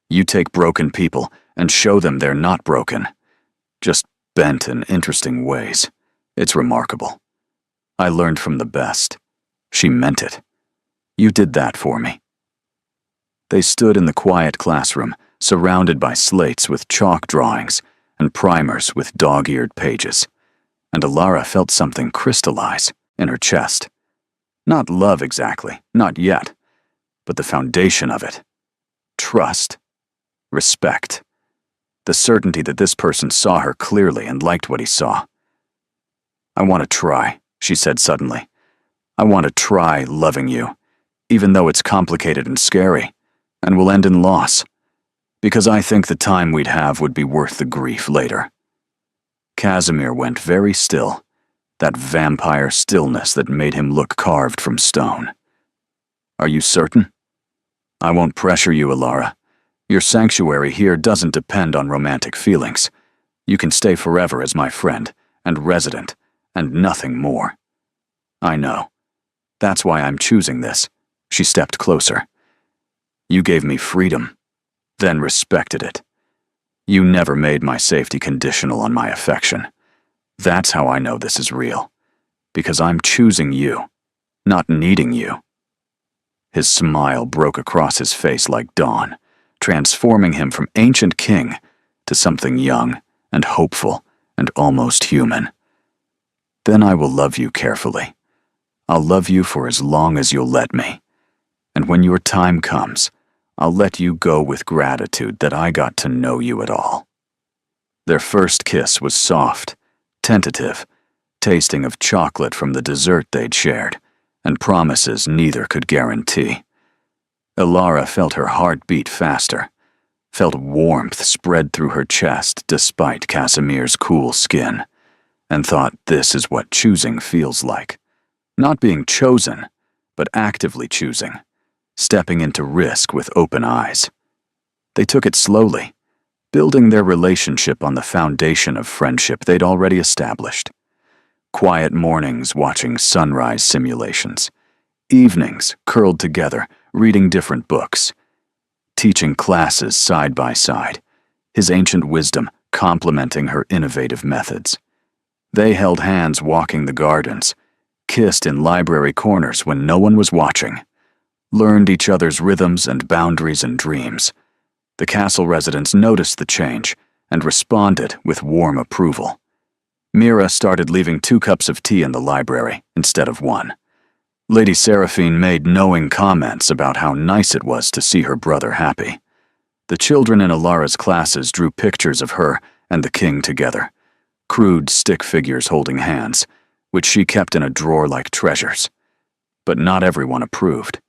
Speaker 1: "You take broken people and show them they're not broken, just bent in interesting ways. It's remarkable. I learned from the best." She meant it. "You did that for me." They stood in the quiet classroom, surrounded by slates with chalk drawings and primers with dog-eared pages, and Ilara felt something crystallize in her chest. Not love exactly, not yet, but the foundation of it. Trust. Respect. The certainty that this person saw her clearly and liked what he saw. "I want to try," she said suddenly. "I want to try loving you, even though it's complicated and scary, and will end in loss, because I think the time we'd have would be worth the grief later." Casimir went very still, that vampire stillness that made him look carved from stone. "Are you certain?" "I won't pressure you, Ilara. Your sanctuary here doesn't depend on romantic feelings. You can stay forever as my friend and resident, and nothing more." "I know. That's why I'm choosing this." She stepped closer. "You gave me freedom. then respected it. You never made my safety conditional on my affection. That's how I know this is real. Because I'm choosing you, not needing you." His smile broke across his face like dawn, transforming him from ancient king to something young and hopeful and almost human. "Then I will love you carefully. I'll love you for as long as you'll let me. And when your time comes, I'll let you go with gratitude that I got to know you at all." Their first kiss was soft, tentative, tasting of chocolate from the dessert they'd shared, and promises neither could guarantee. Elara felt her heart beat faster, felt warmth spread through her chest despite Casimir's cool skin, and thought this is what choosing feels like. Not being chosen, but actively choosing, stepping into risk with open eyes. They took it slowly, building their relationship on the foundation of friendship they'd already established. Quiet mornings watching sunrise simulations, evenings curled together reading different books, teaching classes side by side, his ancient wisdom complementing her innovative methods. They held hands walking the gardens, kissed in library corners when no one was watching, learned each other's rhythms and boundaries and dreams. The castle residents noticed the change and responded with warm approval. Mira started leaving 2 cups of tea in the library instead of 1. Lady Seraphine made knowing comments about how nice it was to see her brother happy. The children in Elara's classes drew pictures of her and the king together, crude stick figures holding hands, which she kept in a drawer like treasures. But not everyone approved.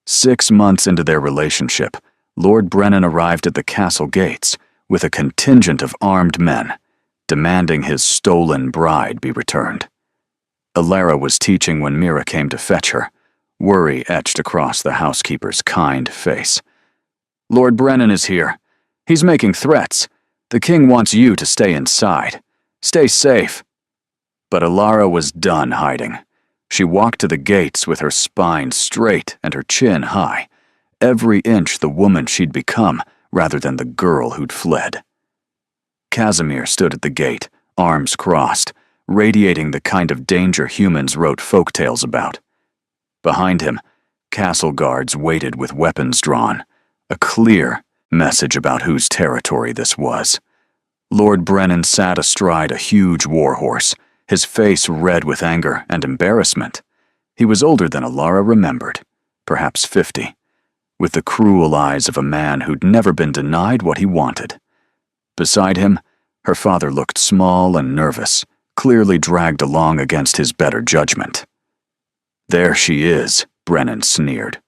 Speaker 1: 6 months into their relationship, Lord Brennan arrived at the castle gates with a contingent of armed men, demanding his stolen bride be returned. Elara was teaching when Mira came to fetch her, worry etched across the housekeeper's kind face. "Lord Brennan is here. He's making threats. The king wants you to stay inside. Stay safe." But Elara was done hiding. She walked to the gates with her spine straight and her chin high, every inch the woman she'd become rather than the girl who'd fled. Casimir stood at the gate, arms crossed, radiating the kind of danger humans wrote folktales about. Behind him, castle guards waited with weapons drawn, a clear message about whose territory this was. Lord Brennan sat astride a huge warhorse, his face red with anger and embarrassment. He was older than Elara remembered, perhaps 50, with the cruel eyes of a man who'd never been denied what he wanted. Beside him, her father looked small and nervous, clearly dragged along against his better judgment. "There she is," Brennan sneered,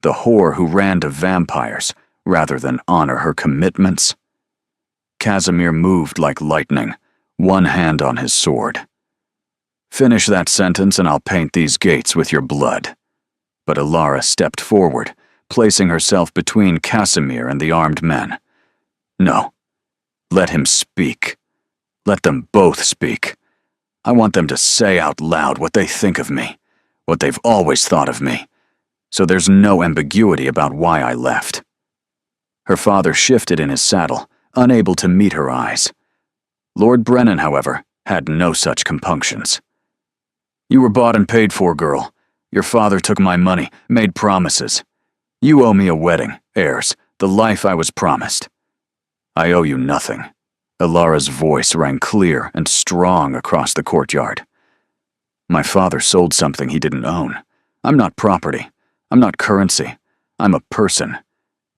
Speaker 1: "the whore who ran to vampires rather than honor her commitments." Casimir moved like lightning, one hand on his sword. "Finish that sentence and I'll paint these gates with your blood." But Elara stepped forward, placing herself between Casimir and the armed men. "No. Let him speak. Let them both speak. I want them to say out loud what they think of me, what they've always thought of me, so there's no ambiguity about why I left." Her father shifted in his saddle, unable to meet her eyes. Lord Brennan, however, had no such compunctions. "You were bought and paid for, girl. Your father took my money, made promises. You owe me a wedding, heirs, the life I was promised. I owe you nothing." Elara's voice rang clear and strong across the courtyard. "My father sold something he didn't own. I'm not property. I'm not currency. I'm a person.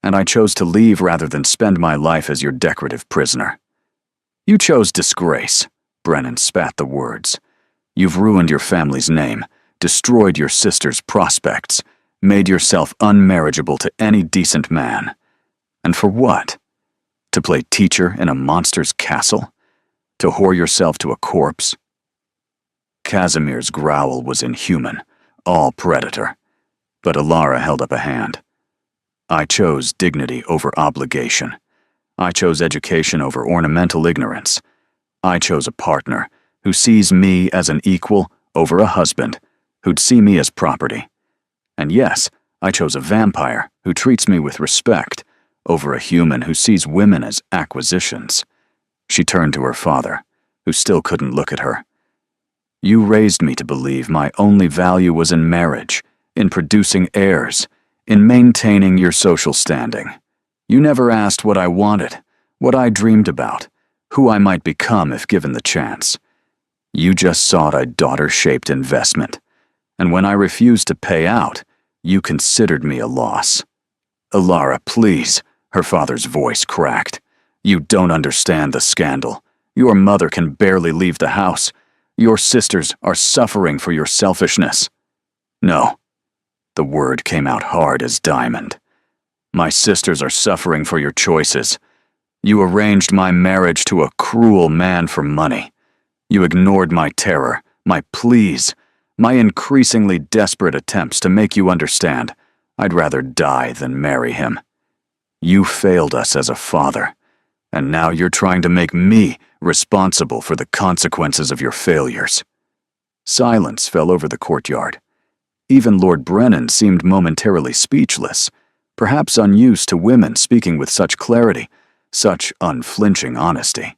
Speaker 1: And I chose to leave rather than spend my life as your decorative prisoner." "You chose disgrace," Brennan spat the words. "You've ruined your family's name, destroyed your sister's prospects, made yourself unmarriageable to any decent man. And for what? To play teacher in a monster's castle? To whore yourself to a corpse?" Casimir's growl was inhuman, all predator. But Elara held up a hand. "I chose dignity over obligation. I chose education over ornamental ignorance. I chose a partner who sees me as an equal over a husband who'd see me as property. And yes, I chose a vampire who treats me with respect over a human who sees women as acquisitions. She turned to her father, who still couldn't look at her. You raised me to believe my only value was in marriage, in producing heirs, in maintaining your social standing. You never asked what I wanted, what I dreamed about, who I might become if given the chance. You just sought a daughter-shaped investment, and when I refused to pay out, you considered me a loss. Alara, please, her father's voice cracked. You don't understand the scandal. Your mother can barely leave the house. Your sisters are suffering for your selfishness. No. The word came out hard as diamond. My sisters are suffering for your choices. You arranged my marriage to a cruel man for money. You ignored my terror, my pleas, my increasingly desperate attempts to make you understand I'd rather die than marry him. You failed us as a father, and now you're trying to make me responsible for the consequences of your failures. Silence fell over the courtyard. Even Lord Brennan seemed momentarily speechless, perhaps unused to women speaking with such clarity, such unflinching honesty.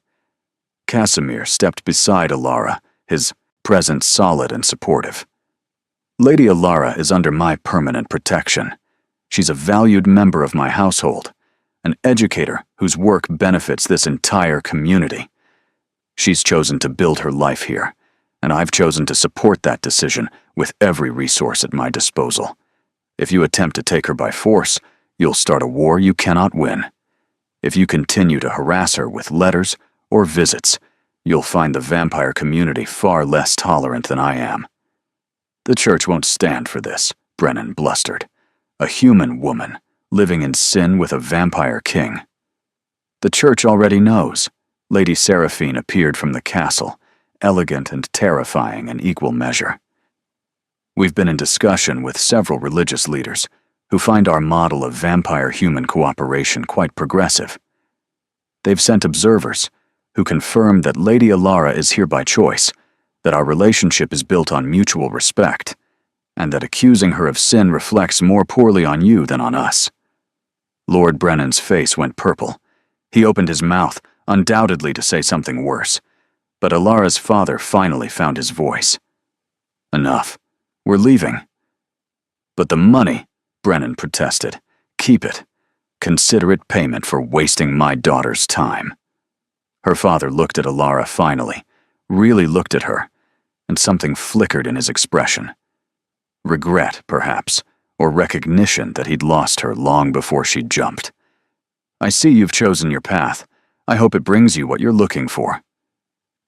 Speaker 1: Casimir stepped beside Alara, his presence solid and supportive. Lady Alara is under my permanent protection. She's a valued member of my household, an educator whose work benefits this entire community. She's chosen to build her life here, and I've chosen to support that decision with every resource at my disposal. If you attempt to take her by force, you'll start a war you cannot win. If you continue to harass her with letters or visits, you'll find the vampire community far less tolerant than I am. The church won't stand for this, Brennan blustered. A human woman, living in sin with a vampire king. The church already knows. Lady Seraphine appeared from the castle, elegant and terrifying in equal measure. We've been in discussion with several religious leaders who find our model of vampire-human cooperation quite progressive. They've sent observers who confirm that Lady Alara is here by choice, that our relationship is built on mutual respect, and that accusing her of sin reflects more poorly on you than on us. Lord Brennan's face went purple. He opened his mouth, undoubtedly to say something worse, but Alara's father finally found his voice. Enough. We're leaving. But the money, Brennan protested. Keep it. Consider it payment for wasting my daughter's time. Her father looked at Alara finally, really looked at her, and something flickered in his expression. Regret, perhaps, or recognition that he'd lost her long before she jumped. I see you've chosen your path. I hope it brings you what you're looking for.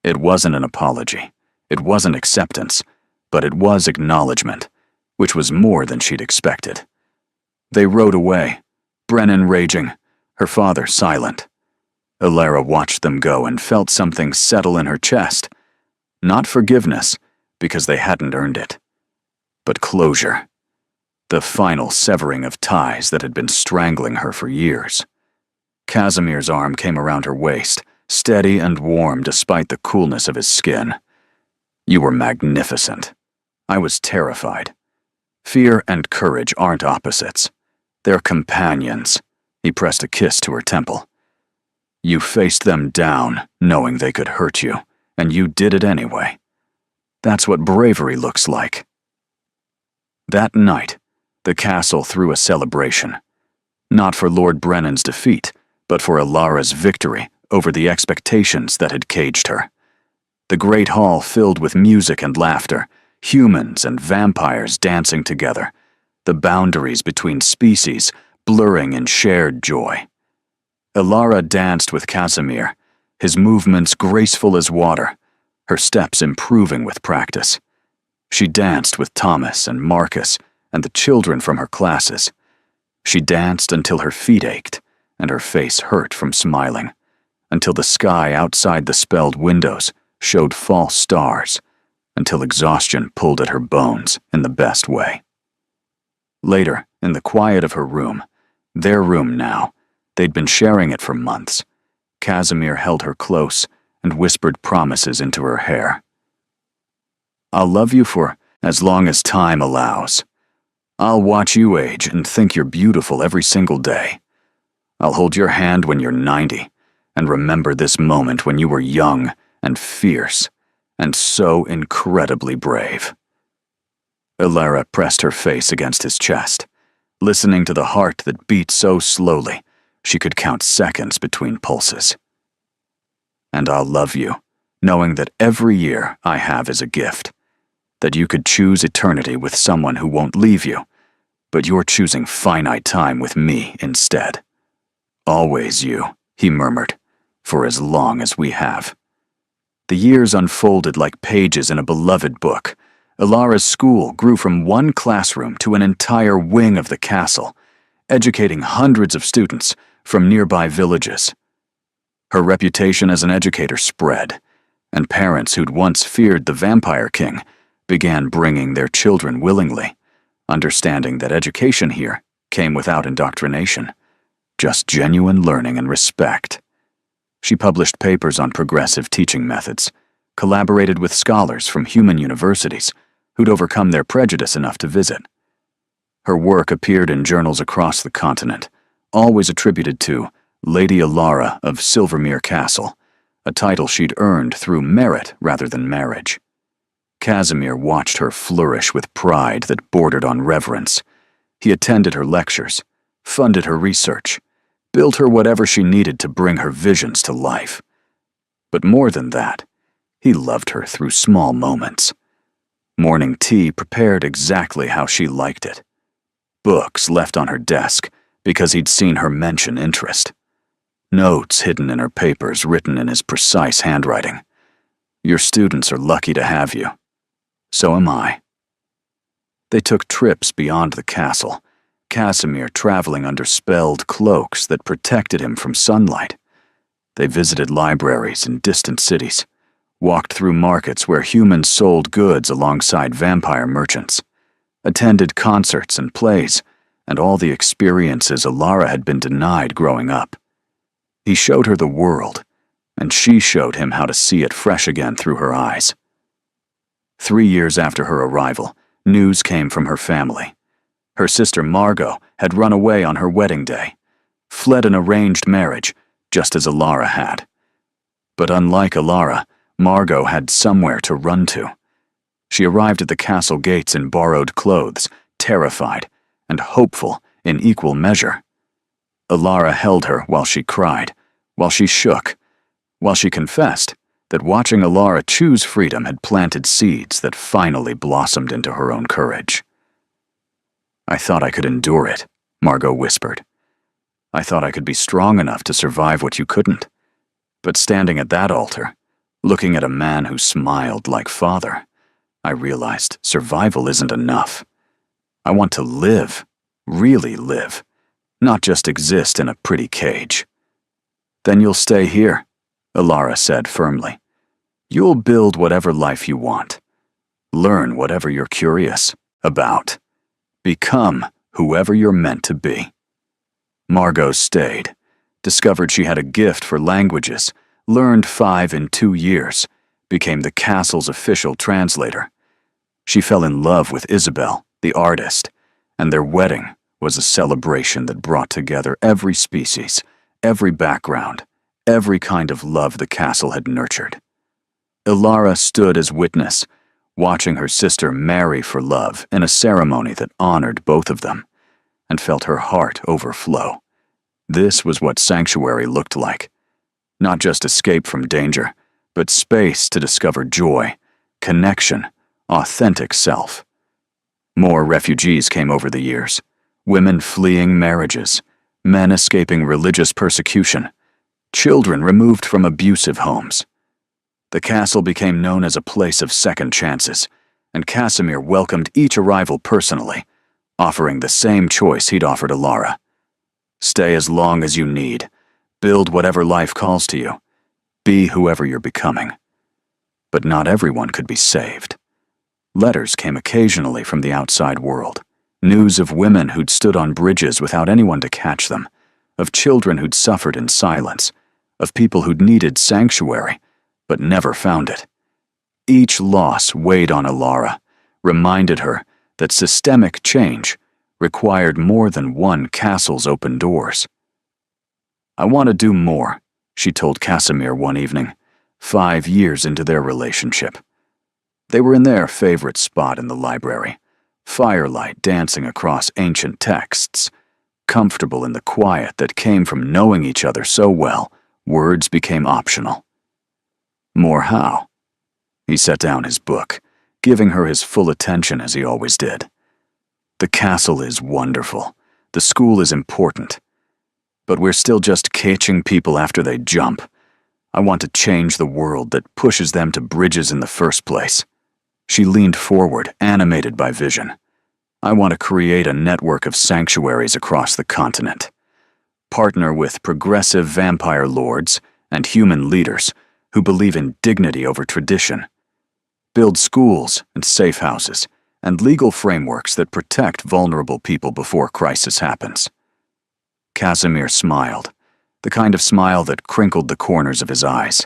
Speaker 1: It wasn't an apology. It wasn't acceptance, but it was acknowledgement, which was more than she'd expected. They rode away, Brennan raging, her father silent. Alara watched them go and felt something settle in her chest. Not forgiveness, because they hadn't earned it, but closure. The final severing of ties that had been strangling her for years. Casimir's arm came around her waist, steady and warm despite the coolness of his skin. You were magnificent. I was terrified. Fear and courage aren't opposites. They're companions. He pressed a kiss to her temple. You faced them down, knowing they could hurt you, and you did it anyway. That's what bravery looks like. That night, the castle threw a celebration. Not for Lord Brennan's defeat, but for Alara's victory over the expectations that had caged her. The great hall filled with music and laughter, humans and vampires dancing together, the boundaries between species blurring in shared joy. Alara danced with Casimir, his movements graceful as water, her steps improving with practice. She danced with Thomas and Marcus and the children from her classes. She danced until her feet ached and her face hurt from smiling, until the sky outside the spelled windows showed false stars, until exhaustion pulled at her bones in the best way. Later, in the quiet of her room, their room now, they'd been sharing it for months, Casimir held her close and whispered promises into her hair. I'll love you for as long as time allows. I'll watch you age and think you're beautiful every single day. I'll hold your hand when you're 90, and remember this moment when you were young and fierce and so incredibly brave." Elara pressed her face against his chest, listening to the heart that beat so slowly she could count seconds between pulses. "And I'll love you, knowing that every year I have is a gift, that you could choose eternity with someone who won't leave you, but you're choosing finite time with me instead. Always you," he murmured, "for as long as we have." The years unfolded like pages in a beloved book. Elara's school grew from one classroom to an entire wing of the castle, educating hundreds of students from nearby villages. Her reputation as an educator spread, and parents who'd once feared the Vampire King began bringing their children willingly, understanding that education here came without indoctrination, just genuine learning and respect. She published papers on progressive teaching methods, collaborated with scholars from human universities who'd overcome their prejudice enough to visit. Her work appeared in journals across the continent, always attributed to Lady Elara of Silvermere Castle, a title she'd earned through merit rather than marriage. Casimir watched her flourish with pride that bordered on reverence. He attended her lectures, funded her research, built her whatever she needed to bring her visions to life. But more than that, he loved her through small moments. Morning tea prepared exactly how she liked it. Books left on her desk because he'd seen her mention interest. Notes hidden in her papers written in his precise handwriting. "Your students are lucky to have you. So am I." They took trips beyond the castle, Casimir traveling under spelled cloaks that protected him from sunlight. They visited libraries in distant cities, walked through markets where humans sold goods alongside vampire merchants, attended concerts and plays, and all the experiences Elara had been denied growing up. He showed her the world, and she showed him how to see it fresh again through her eyes. 3 years after her arrival, news came from her family. Her sister Margot had run away on her wedding day, fled an arranged marriage, just as Elara had. But unlike Elara, Margot had somewhere to run to. She arrived at the castle gates in borrowed clothes, terrified and hopeful in equal measure. Elara held her while she cried, while she shook, while she confessed that watching Elara choose freedom had planted seeds that finally blossomed into her own courage. "I thought I could endure it," Margot whispered. "I thought I could be strong enough to survive what you couldn't. But standing at that altar, looking at a man who smiled like father, I realized survival isn't enough. I want to live, really live, not just exist in a pretty cage." "Then you'll stay here," Elara said firmly. "You'll build whatever life you want. Learn whatever you're curious about. Become whoever you're meant to be." Margot stayed, discovered she had a gift for languages, learned 5 in 2 years, became the castle's official translator. She fell in love with Isabel, the artist, and their wedding was a celebration that brought together every species, every background, every kind of love the castle had nurtured. Elara stood as witness, watching her sister marry for love in a ceremony that honored both of them, and felt her heart overflow. This was what sanctuary looked like. Not just escape from danger, but space to discover joy, connection, authentic self. More refugees came over the years, women fleeing marriages, men escaping religious persecution, children removed from abusive homes. The castle became known as a place of second chances, and Casimir welcomed each arrival personally, offering the same choice he'd offered Elara. Stay as long as you need. Build whatever life calls to you. Be whoever you're becoming. But not everyone could be saved. Letters came occasionally from the outside world. News of women who'd stood on bridges without anyone to catch them, of children who'd suffered in silence, of people who'd needed sanctuary, but never found it. Each loss weighed on Elara, reminded her that systemic change required more than one castle's open doors. I want to do more, she told Casimir one evening, 5 years into their relationship. They were in their favorite spot in the library, firelight dancing across ancient texts. Comfortable in the quiet that came from knowing each other so well, words became optional. More how? He set down his book, giving her his full attention as he always did. The castle is wonderful. The school is important. But we're still just catching people after they jump. I want to change the world that pushes them to bridges in the first place. She leaned forward, animated by vision. I want to create a network of sanctuaries across the continent. Partner with progressive vampire lords and human leaders who believe in dignity over tradition. Build schools and safe houses and legal frameworks that protect vulnerable people before crisis happens. Casimir smiled, the kind of smile that crinkled the corners of his eyes.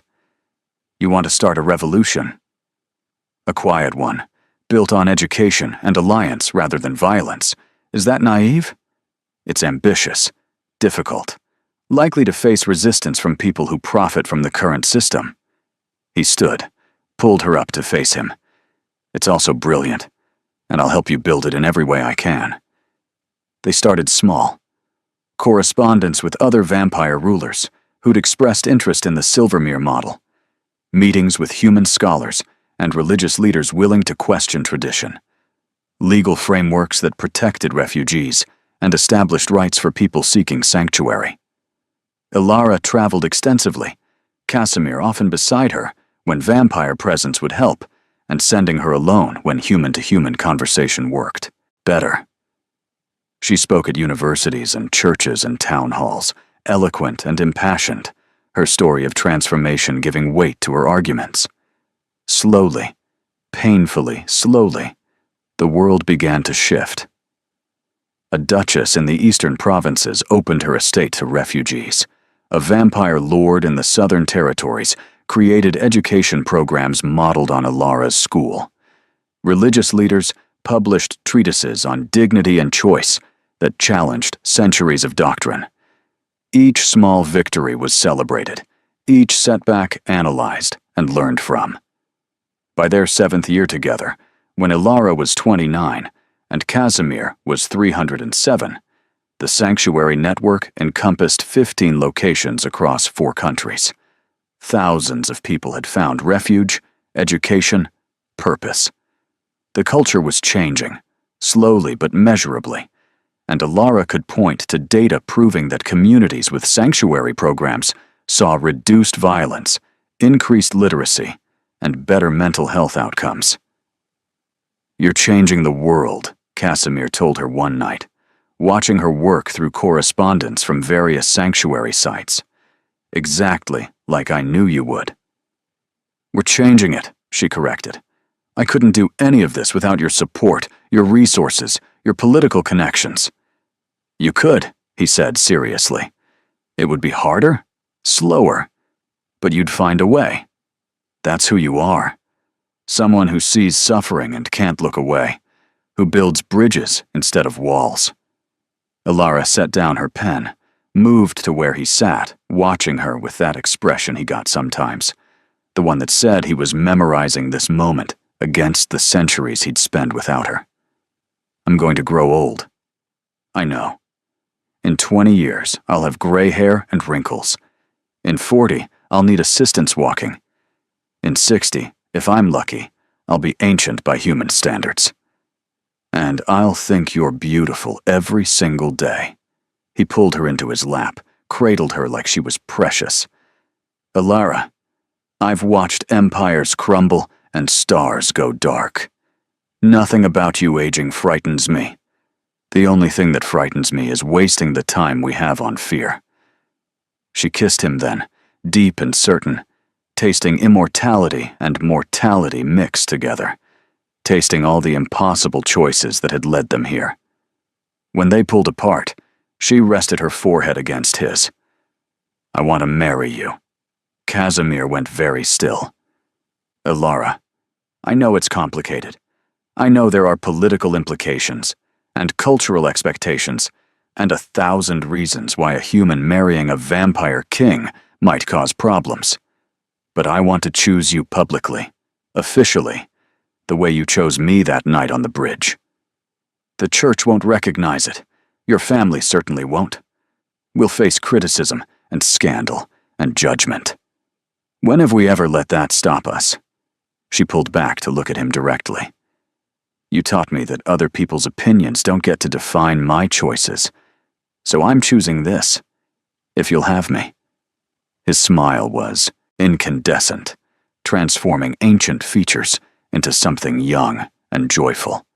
Speaker 1: You want to start a revolution? A quiet one, built on education and alliance rather than violence. Is that naive? It's ambitious, difficult, likely to face resistance from people who profit from the current system. He stood, pulled her up to face him. It's also brilliant, and I'll help you build it in every way I can. They started small. Correspondence with other vampire rulers who'd expressed interest in the Silvermere model. Meetings with human scholars and religious leaders willing to question tradition. Legal frameworks that protected refugees and established rights for people seeking sanctuary. Ilara traveled extensively, Casimir often beside her when vampire presence would help, and sending her alone when human-to-human conversation worked better. She spoke at universities and churches and town halls, eloquent and impassioned, her story of transformation giving weight to her arguments. Slowly, painfully slowly, the world began to shift. A duchess in the eastern provinces opened her estate to refugees. A vampire lord in the southern territories created education programs modeled on Ilara's school. Religious leaders published treatises on dignity and choice that challenged centuries of doctrine. Each small victory was celebrated, each setback analyzed and learned from. By their 7th year together, when Ilara was 29 and Casimir was 307, the sanctuary network encompassed 15 locations across 4 countries. Thousands of people had found refuge, education, purpose. The culture was changing, slowly but measurably, and Ilara could point to data proving that communities with sanctuary programs saw reduced violence, increased literacy, and better mental health outcomes. You're changing the world, Casimir told her one night, watching her work through correspondence from various sanctuary sites. Exactly like I knew you would. We're changing it, she corrected. I couldn't do any of this without your support, your resources, your political connections. You could, he said seriously. It would be harder, slower, but you'd find a way. That's who you are. Someone who sees suffering and can't look away, who builds bridges instead of walls. Ilara set down her pen, moved to where he sat, watching her with that expression he got sometimes, the one that said he was memorizing this moment against the centuries he'd spent without her. I'm going to grow old. I know. In 20 years, I'll have gray hair and wrinkles. In 40, I'll need assistance walking. In 60, if I'm lucky, I'll be ancient by human standards. And I'll think you're beautiful every single day. He pulled her into his lap, cradled her like she was precious. Ilara, I've watched empires crumble and stars go dark. Nothing about you aging frightens me. The only thing that frightens me is wasting the time we have on fear. She kissed him then, deep and certain, tasting immortality and mortality mixed together, tasting all the impossible choices that had led them here. When they pulled apart, she rested her forehead against his. I want to marry you. Casimir went very still. Ilara, I know it's complicated. I know there are political implications and cultural expectations, and 1,000 reasons why a human marrying a vampire king might cause problems. But I want to choose you publicly, officially, the way you chose me that night on the bridge. The church won't recognize it. Your family certainly won't. We'll face criticism and scandal and judgment. When have we ever let that stop us?" She pulled back to look at him directly. "You taught me that other people's opinions don't get to define my choices. So I'm choosing this, if you'll have me." His smile was incandescent, transforming ancient features into something young and joyful.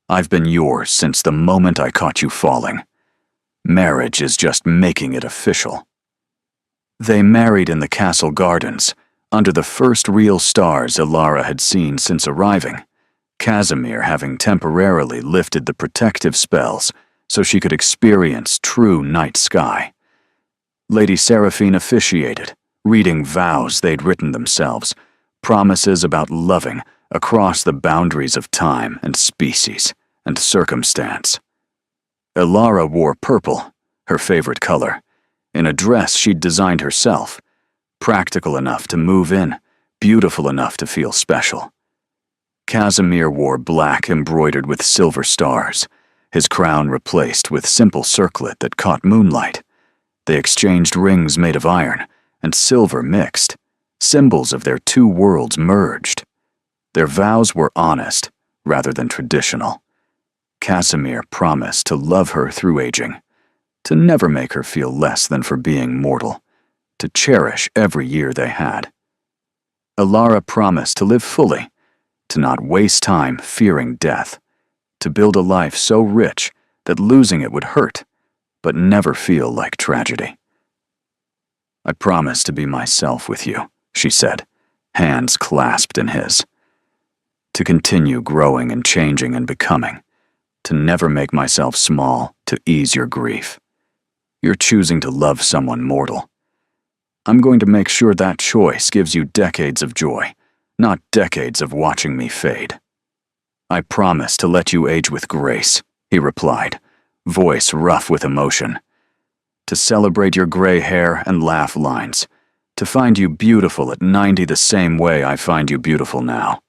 Speaker 1: "I've been yours since the moment I caught you falling. Marriage is just making it official." They married in the castle gardens, under the first real stars Ilara had seen since arriving, Casimir having temporarily lifted the protective spells so she could experience true night sky. Lady Seraphine officiated, reading vows they'd written themselves, promises about loving across the boundaries of time and species and circumstance. Ilara wore purple, her favorite color, in a dress she'd designed herself, practical enough to move in, beautiful enough to feel special. Casimir wore black embroidered with silver stars, his crown replaced with simple circlet that caught moonlight. They exchanged rings made of iron and silver mixed, symbols of their two worlds merged. Their vows were honest rather than traditional. Casimir promised to love her through aging, to never make her feel less than for being mortal, to cherish every year they had. Ilara promised to live fully, to not waste time fearing death, to build a life so rich that losing it would hurt, but never feel like tragedy. "I promise to be myself with you," she said, hands clasped in his. "To continue growing and changing and becoming, to never make myself small to ease your grief. You're choosing to love someone mortal. I'm going to make sure that choice gives you decades of joy, not decades of watching me fade." "I promise to let you age with grace," he replied, voice rough with emotion. "To celebrate your gray hair and laugh lines, to find you beautiful at 90 the same way I find you beautiful now.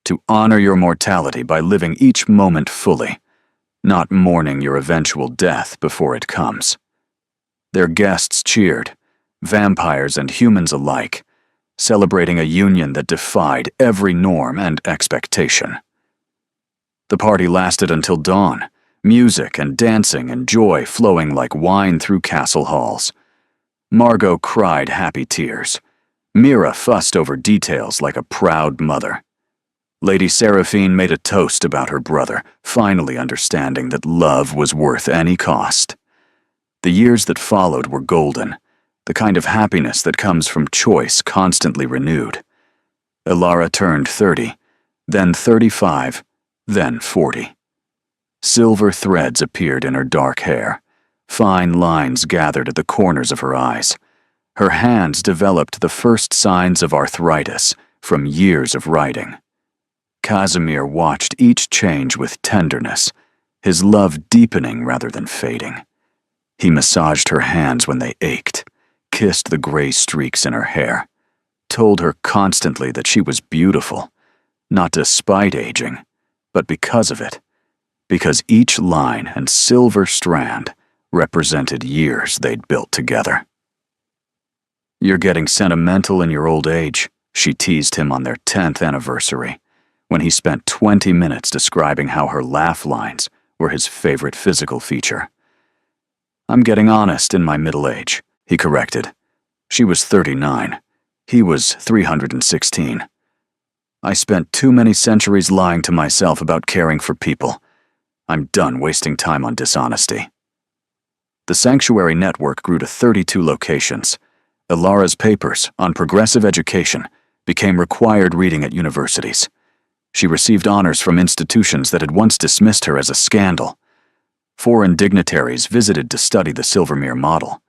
Speaker 1: To honor your mortality by living each moment fully, not mourning your eventual death before it comes." Their guests cheered, vampires and humans alike, celebrating a union that defied every norm and expectation. The party lasted until dawn, music and dancing and joy flowing like wine through castle halls. Margot cried happy tears. Mira fussed over details like a proud mother. Lady Seraphine made a toast about her brother, finally understanding that love was worth any cost. The years that followed were golden, the kind of happiness that comes from choice constantly renewed. Ilara turned 30, then 35, then 40. Silver threads appeared in her dark hair. Fine lines gathered at the corners of her eyes. Her hands developed the first signs of arthritis from years of writing. Casimir watched each change with tenderness, his love deepening rather than fading. He massaged her hands when they ached, kissed the gray streaks in her hair, told her constantly that she was beautiful, not despite aging, but because of it, because each line and silver strand represented years they'd built together. "You're getting sentimental in your old age," she teased him on their 10th anniversary, when he spent 20 minutes describing how her laugh lines were his favorite physical feature. "I'm getting honest in my middle age," he corrected. She was 39. He was 316. "I spent too many centuries lying to myself about caring for people. I'm done wasting time on dishonesty." The Sanctuary network grew to 32 locations. Ilara's papers on progressive education became required reading at universities. She received honors from institutions that had once dismissed her as a scandal. Foreign dignitaries visited to study the Silvermere model.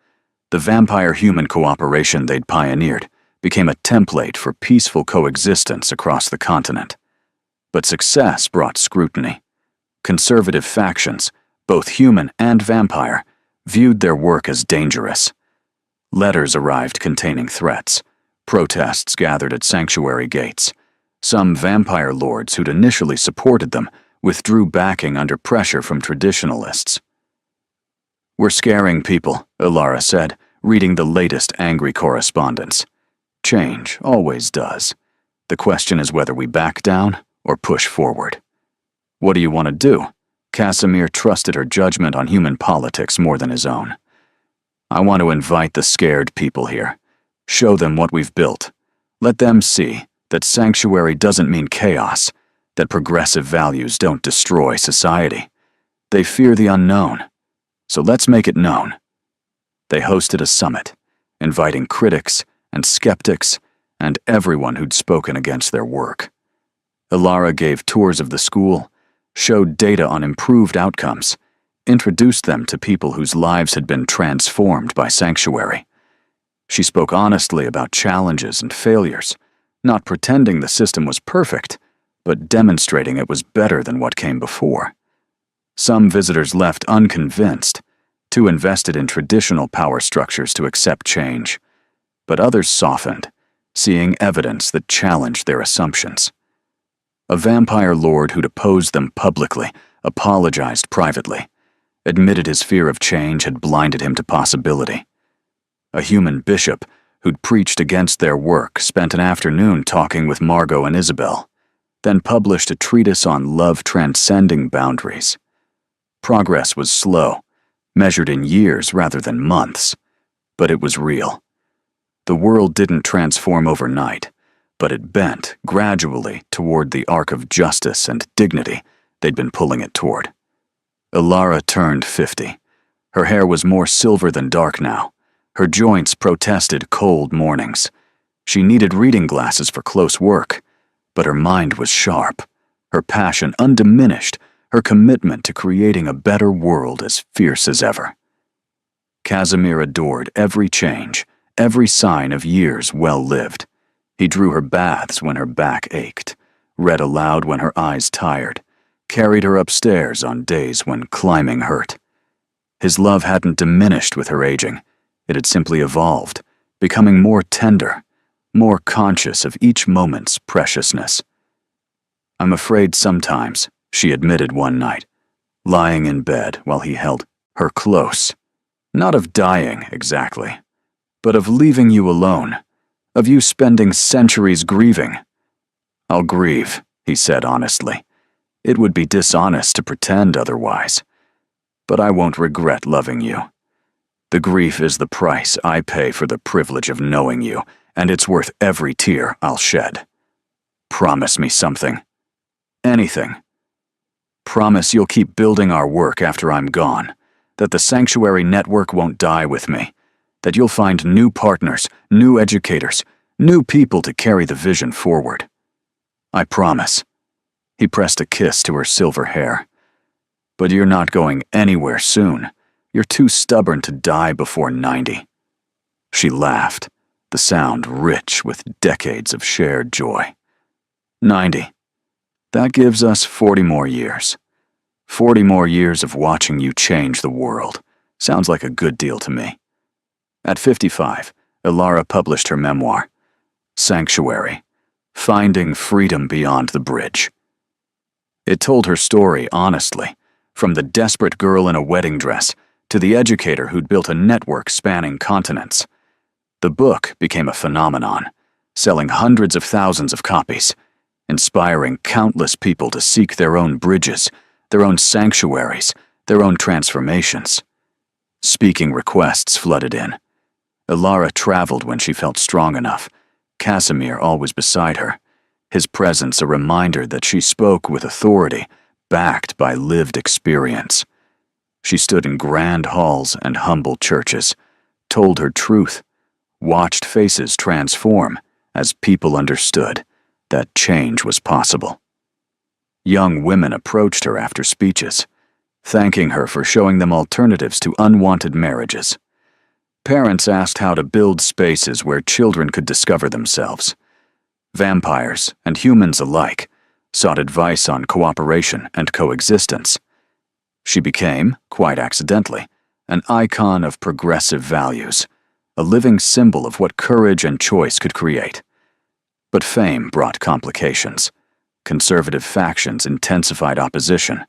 Speaker 1: The vampire-human cooperation they'd pioneered became a template for peaceful coexistence across the continent. But success brought scrutiny. Conservative factions, both human and vampire, viewed their work as dangerous. Letters arrived containing threats. Protests gathered at sanctuary gates. Some vampire lords who'd initially supported them withdrew backing under pressure from traditionalists. "We're scaring people," Ilara said, reading the latest angry correspondence. "Change always does. The question is whether we back down or push forward." "What do you want to do?" Casimir trusted her judgment on human politics more than his own. "I want to invite the scared people here. Show them what we've built. Let them see that sanctuary doesn't mean chaos, that progressive values don't destroy society. They fear the unknown. So let's make it known." They hosted a summit, inviting critics and skeptics and everyone who'd spoken against their work. Ilara gave tours of the school, showed data on improved outcomes, introduced them to people whose lives had been transformed by sanctuary. She spoke honestly about challenges and failures, not pretending the system was perfect, but demonstrating it was better than what came before. Some visitors left unconvinced, too invested in traditional power structures to accept change, but others softened, seeing evidence that challenged their assumptions. A vampire lord who'd opposed them publicly apologized privately, admitted his fear of change had blinded him to possibility. A human bishop who'd preached against their work spent an afternoon talking with Margot and Isabel, then published a treatise on love transcending boundaries. Progress was slow, measured in years rather than months, but it was real. The world didn't transform overnight, but it bent gradually toward the arc of justice and dignity they'd been pulling it toward. Ilara turned 50. Her hair was more silver than dark now. Her joints protested cold mornings. She needed reading glasses for close work, but her mind was sharp, her passion undiminished, her commitment to creating a better world as fierce as ever. Casimir adored every change, every sign of years well lived. He drew her baths when her back ached, read aloud when her eyes tired, carried her upstairs on days when climbing hurt. His love hadn't diminished with her aging. It had simply evolved, becoming more tender, more conscious of each moment's preciousness. "I'm afraid sometimes," she admitted one night, lying in bed while he held her close. "Not of dying, exactly, but of leaving you alone, of you spending centuries grieving." "I'll grieve," he said honestly. "It would be dishonest to pretend otherwise. But I won't regret loving you. The grief is the price I pay for the privilege of knowing you, and it's worth every tear I'll shed. Promise me something. Anything. Promise you'll keep building our work after I'm gone, that the Sanctuary Network won't die with me, that you'll find new partners, new educators, new people to carry the vision forward. I promise." He pressed a kiss to her silver hair. "But you're not going anywhere soon. You're too stubborn to die before 90. She laughed, the sound rich with decades of shared joy. 90. That gives us 40 more years. 40 more years of watching you change the world. Sounds like a good deal to me." At 55, Ilara published her memoir, Sanctuary: Finding Freedom Beyond the Bridge. It told her story honestly, from the desperate girl in a wedding dress to the educator who'd built a network spanning continents. The book became a phenomenon, selling hundreds of thousands of copies, inspiring countless people to seek their own bridges, their own sanctuaries, their own transformations. Speaking requests flooded in. Ilara traveled when she felt strong enough, Casimir always beside her, his presence a reminder that she spoke with authority, backed by lived experience. She stood in grand halls and humble churches, told her truth, watched faces transform as people understood that change was possible. Young women approached her after speeches, thanking her for showing them alternatives to unwanted marriages. Parents asked how to build spaces where children could discover themselves. Vampires and humans alike sought advice on cooperation and coexistence. She became, quite accidentally, an icon of progressive values, a living symbol of what courage and choice could create. But fame brought complications. Conservative factions intensified opposition.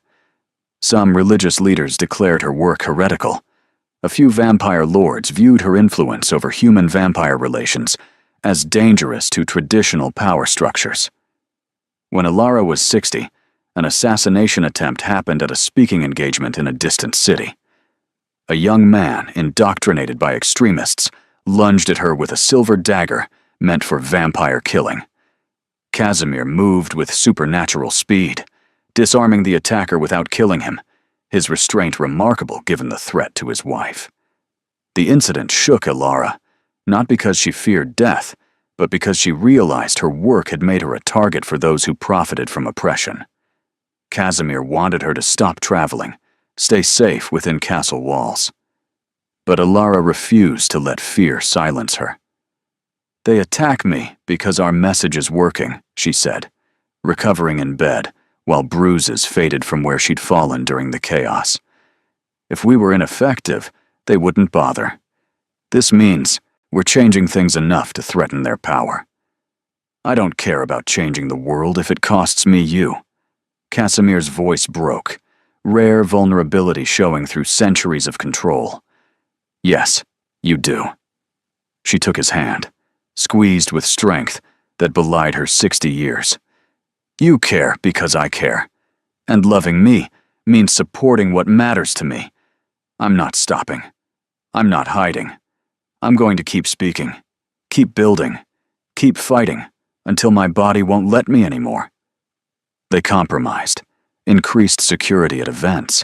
Speaker 1: Some religious leaders declared her work heretical. A few vampire lords viewed her influence over human-vampire relations as dangerous to traditional power structures. When Alara was 60, an assassination attempt happened at a speaking engagement in a distant city. A young man, indoctrinated by extremists, lunged at her with a silver dagger meant for vampire killing. Casimir moved with supernatural speed, disarming the attacker without killing him, his restraint remarkable given the threat to his wife. The incident shook Alara, not because she feared death, but because she realized her work had made her a target for those who profited from oppression. Casimir wanted her to stop traveling, stay safe within castle walls. But Alara refused to let fear silence her. "They attack me because our message is working," she said, recovering in bed, while bruises faded from where she'd fallen during the chaos. "If we were ineffective, they wouldn't bother. This means we're changing things enough to threaten their power. I don't care about changing the world if it costs me you." Casimir's voice broke, rare vulnerability showing through centuries of control. "Yes, you do." She took his hand, squeezed with strength that belied her 60 years. "You care because I care, and loving me means supporting what matters to me. I'm not stopping. I'm not hiding. I'm going to keep speaking, keep building, keep fighting, until my body won't let me anymore." They compromised, increased security at events,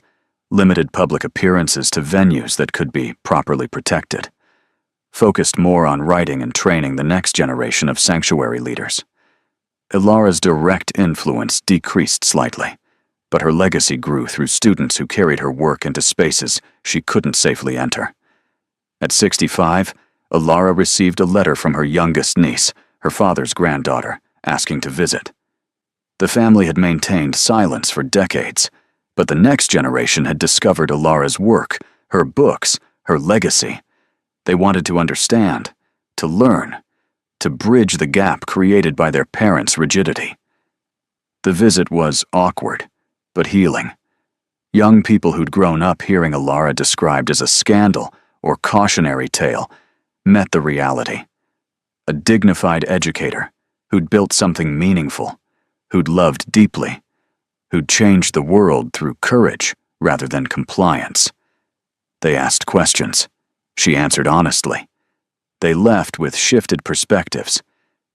Speaker 1: limited public appearances to venues that could be properly protected, focused more on writing and training the next generation of sanctuary leaders. Alara's direct influence decreased slightly, but her legacy grew through students who carried her work into spaces she couldn't safely enter. At 65, Alara received a letter from her youngest niece, her father's granddaughter, asking to visit. The family had maintained silence for decades, but the next generation had discovered Alara's work, her books, her legacy. They wanted to understand, to learn, to bridge the gap created by their parents' rigidity. The visit was awkward, but healing. Young people who'd grown up hearing Alara described as a scandal or cautionary tale met the reality. A dignified educator who'd built something meaningful, who'd loved deeply, who'd changed the world through courage rather than compliance. They asked questions. She answered honestly. They left with shifted perspectives,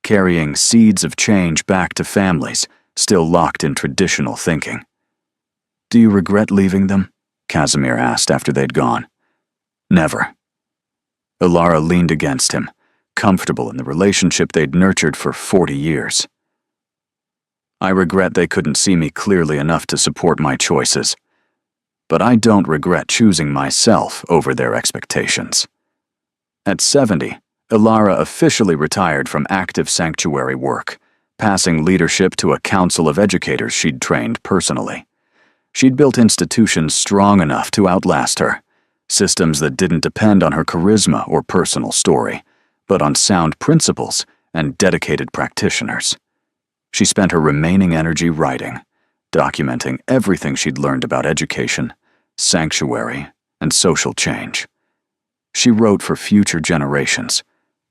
Speaker 1: carrying seeds of change back to families still locked in traditional thinking. "Do you regret leaving them?" Casimir asked after they'd gone. "Never." Alara leaned against him, comfortable in the relationship they'd nurtured for 40 years. "I regret they couldn't see me clearly enough to support my choices. But I don't regret choosing myself over their expectations." At 70, Alara officially retired from active sanctuary work, passing leadership to a council of educators she'd trained personally. She'd built institutions strong enough to outlast her, systems that didn't depend on her charisma or personal story, but on sound principles and dedicated practitioners. She spent her remaining energy writing, documenting everything she'd learned about education, sanctuary, and social change. She wrote for future generations,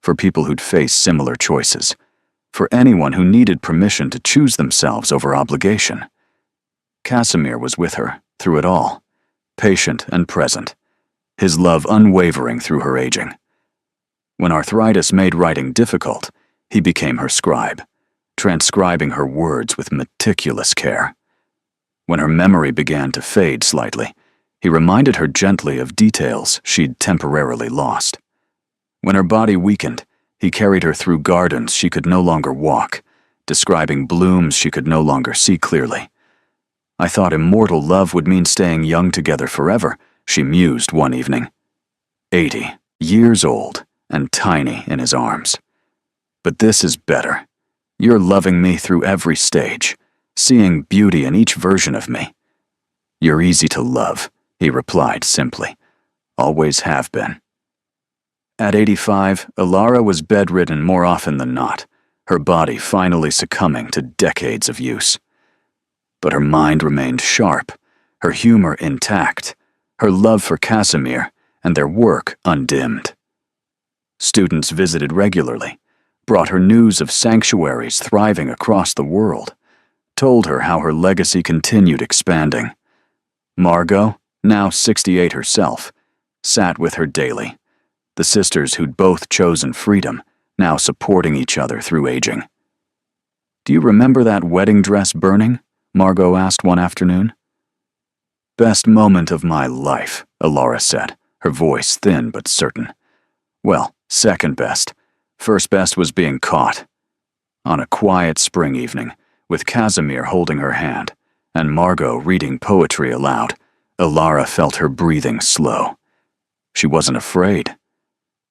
Speaker 1: for people who'd face similar choices, for anyone who needed permission to choose themselves over obligation. Casimir was with her through it all, patient and present, his love unwavering through her aging. When arthritis made writing difficult, he became her scribe, transcribing her words with meticulous care. When her memory began to fade slightly, he reminded her gently of details she'd temporarily lost. When her body weakened, he carried her through gardens she could no longer walk, describing blooms she could no longer see clearly. "I thought immortal love would mean staying young together forever," she mused one evening. 80 years old and tiny in his arms. "But this is better. You're loving me through every stage, seeing beauty in each version of me." "You're easy to love," he replied simply. "Always have been." At 85, Ilara was bedridden more often than not, her body finally succumbing to decades of use. But her mind remained sharp, her humor intact, her love for Casimir and their work undimmed. Students visited regularly, brought her news of sanctuaries thriving across the world, told her how her legacy continued expanding. Margot, now 68 herself, sat with her daily, the sisters who'd both chosen freedom, now supporting each other through aging. "Do you remember that wedding dress burning?" Margot asked one afternoon. "Best moment of my life," Ilara said, her voice thin but certain. "Well, second best. First best was being caught." On a quiet spring evening, with Casimir holding her hand, and Margot reading poetry aloud, Ilara felt her breathing slow. She wasn't afraid.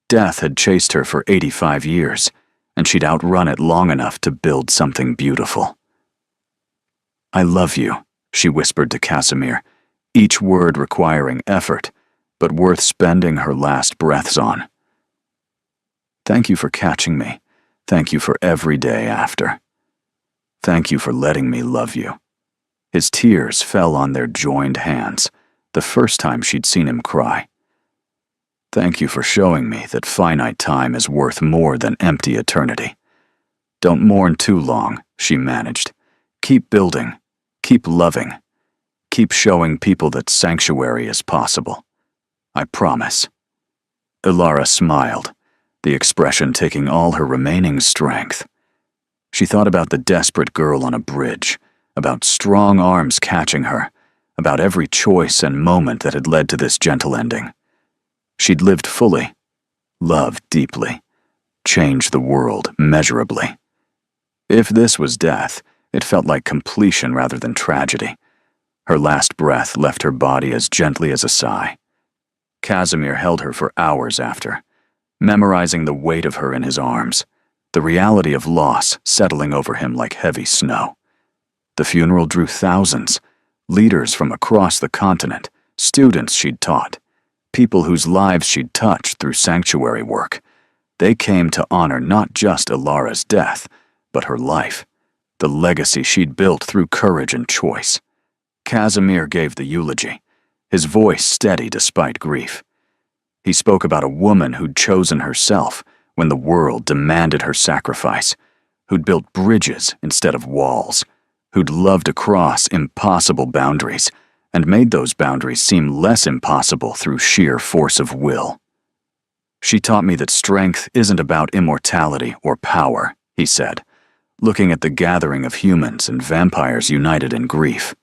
Speaker 1: Death had chased her for 85 years, and she'd outrun it long enough to build something beautiful. "I love you," she whispered to Casimir, each word requiring effort, but worth spending her last breaths on. "Thank you for catching me. Thank you for every day after. Thank you for letting me love you." His tears fell on their joined hands, the first time she'd seen him cry. "Thank you for showing me that finite time is worth more than empty eternity. Don't mourn too long," she managed. "Keep building, keep loving, keep showing people that sanctuary is possible. I promise." Ilara smiled, the expression taking all her remaining strength. She thought about the desperate girl on a bridge, about strong arms catching her, about every choice and moment that had led to this gentle ending. She'd lived fully, loved deeply, changed the world measurably. If this was death, it felt like completion rather than tragedy. Her last breath left her body as gently as a sigh. Casimir held her for hours after, memorizing the weight of her in his arms, the reality of loss settling over him like heavy snow. The funeral drew thousands, leaders from across the continent, students she'd taught, people whose lives she'd touched through sanctuary work. They came to honor not just Ilara's death, but her life, the legacy she'd built through courage and choice. Casimir gave the eulogy, his voice steady despite grief. He spoke about a woman who'd chosen herself when the world demanded her sacrifice, who'd built bridges instead of walls, who'd loved across impossible boundaries, and made those boundaries seem less impossible through sheer force of will. "She taught me that strength isn't about immortality or power," he said, looking at the gathering of humans and vampires united in grief.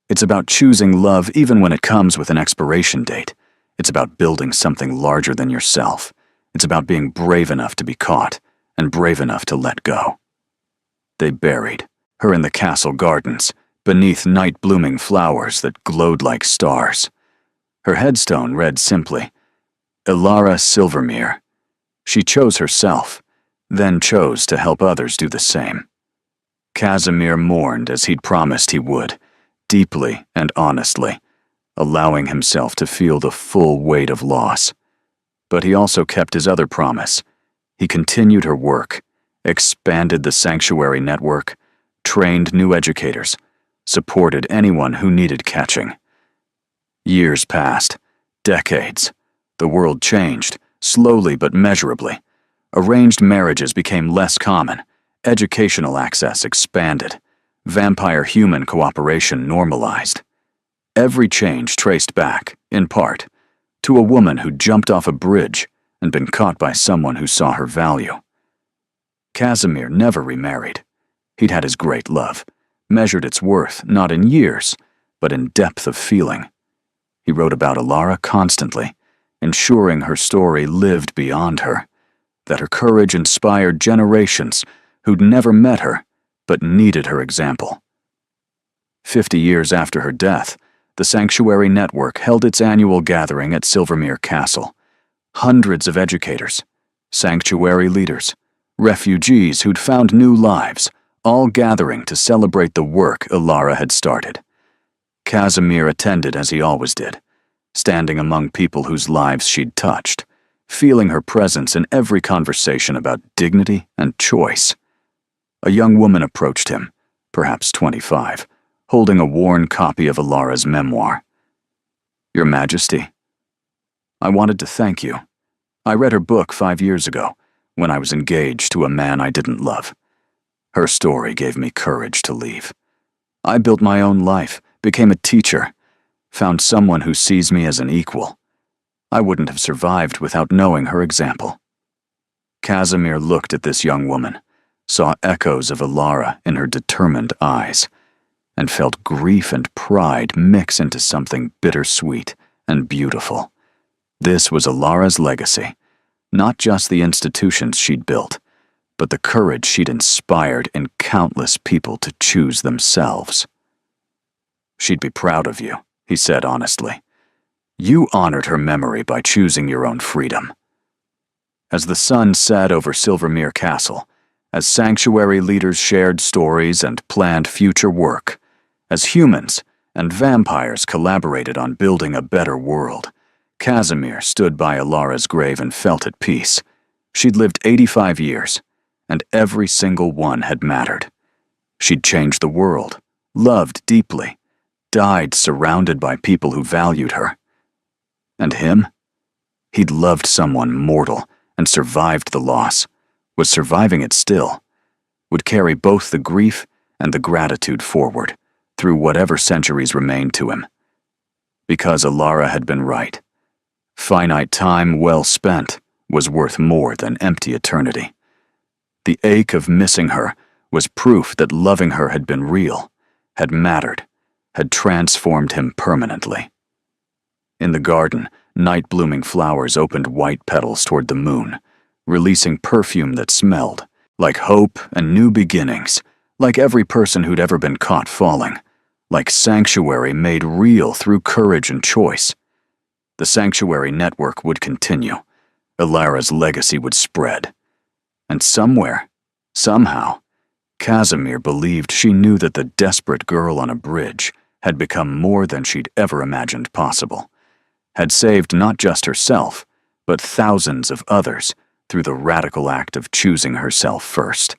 Speaker 1: "It's about choosing love even when it comes with an expiration date. It's about building something larger than yourself. It's about being brave enough to be caught and brave enough to let go." They buried her in the castle gardens, beneath night-blooming flowers that glowed like stars. Her headstone read simply, "Ilara Silvermere." She chose herself, then chose to help others do the same. Casimir mourned as he'd promised he would, deeply and honestly, allowing himself to feel the full weight of loss. But he also kept his other promise. He continued her work, expanded the sanctuary network, trained new educators, supported anyone who needed catching. Years passed, decades. The world changed, slowly but measurably. Arranged marriages became less common, educational access expanded, vampire-human cooperation normalized. Every change traced back, in part, to a woman who jumped off a bridge and been caught by someone who saw her value. Casimir never remarried. He'd had his great love, measured its worth not in years, but in depth of feeling. He wrote about Ilara constantly, ensuring her story lived beyond her, that her courage inspired generations who'd never met her but needed her example. 50 years after her death, the Sanctuary Network held its annual gathering at Silvermere Castle. Hundreds of educators, sanctuary leaders, refugees who'd found new lives, all gathering to celebrate the work Ilara had started. Casimir attended as he always did, standing among people whose lives she'd touched, feeling her presence in every conversation about dignity and choice. A young woman approached him, perhaps 25, holding a worn copy of Alara's memoir. "Your Majesty, I wanted to thank you. I read her book 5 years ago, when I was engaged to a man I didn't love. Her story gave me courage to leave. I built my own life, became a teacher, found someone who sees me as an equal. I wouldn't have survived without knowing her example." Casimir looked at this young woman, saw echoes of Alara in her determined eyes, and felt grief and pride mix into something bittersweet and beautiful. This was Alara's legacy, not just the institutions she'd built, but the courage she'd inspired in countless people to choose themselves. "She'd be proud of you," he said honestly. "You honored her memory by choosing your own freedom." As the sun set over Silvermere Castle, as sanctuary leaders shared stories and planned future work, as humans and vampires collaborated on building a better world, Casimir stood by Alara's grave and felt at peace. She'd lived 85 years, and every single one had mattered. She'd changed the world, loved deeply, died surrounded by people who valued her. And him? He'd loved someone mortal and survived the loss, was surviving it still, would carry both the grief and the gratitude forward through whatever centuries remained to him. Because Alara had been right. Finite time well spent was worth more than empty eternity. The ache of missing her was proof that loving her had been real, had mattered, had transformed him permanently. In the garden, night-blooming flowers opened white petals toward the moon, releasing perfume that smelled like hope and new beginnings, like every person who'd ever been caught falling, like sanctuary made real through courage and choice. The sanctuary network would continue. Alara's legacy would spread. And somewhere, somehow, Casimir believed she knew that the desperate girl on a bridge had become more than she'd ever imagined possible, had saved not just herself, but thousands of others through the radical act of choosing herself first.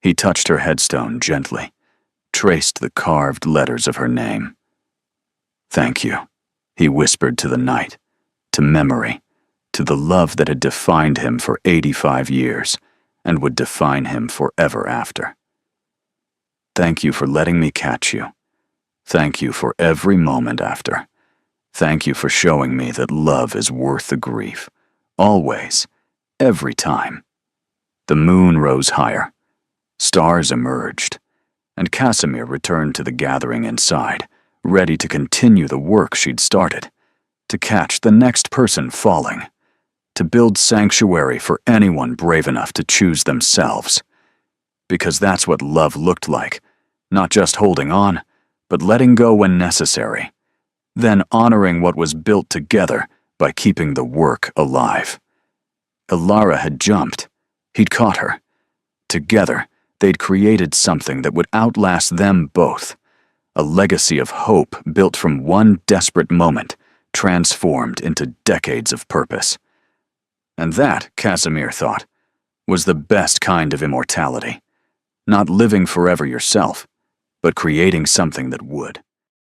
Speaker 1: He touched her headstone gently, traced the carved letters of her name. "Thank you," he whispered to the night, to memory, to the love that had defined him for 85 years and would define him forever after. "Thank you for letting me catch you. Thank you for every moment after. Thank you for showing me that love is worth the grief. Always. Every time." The moon rose higher. Stars emerged, and Casimir returned to the gathering inside, ready to continue the work she'd started, to catch the next person falling, to build sanctuary for anyone brave enough to choose themselves. Because that's what love looked like, not just holding on, but letting go when necessary, then honoring what was built together by keeping the work alive. Alara had jumped. He'd caught her. Together, they'd created something that would outlast them both. A legacy of hope built from one desperate moment, transformed into decades of purpose. And that, Casimir thought, was the best kind of immortality. Not living forever yourself, but creating something that would.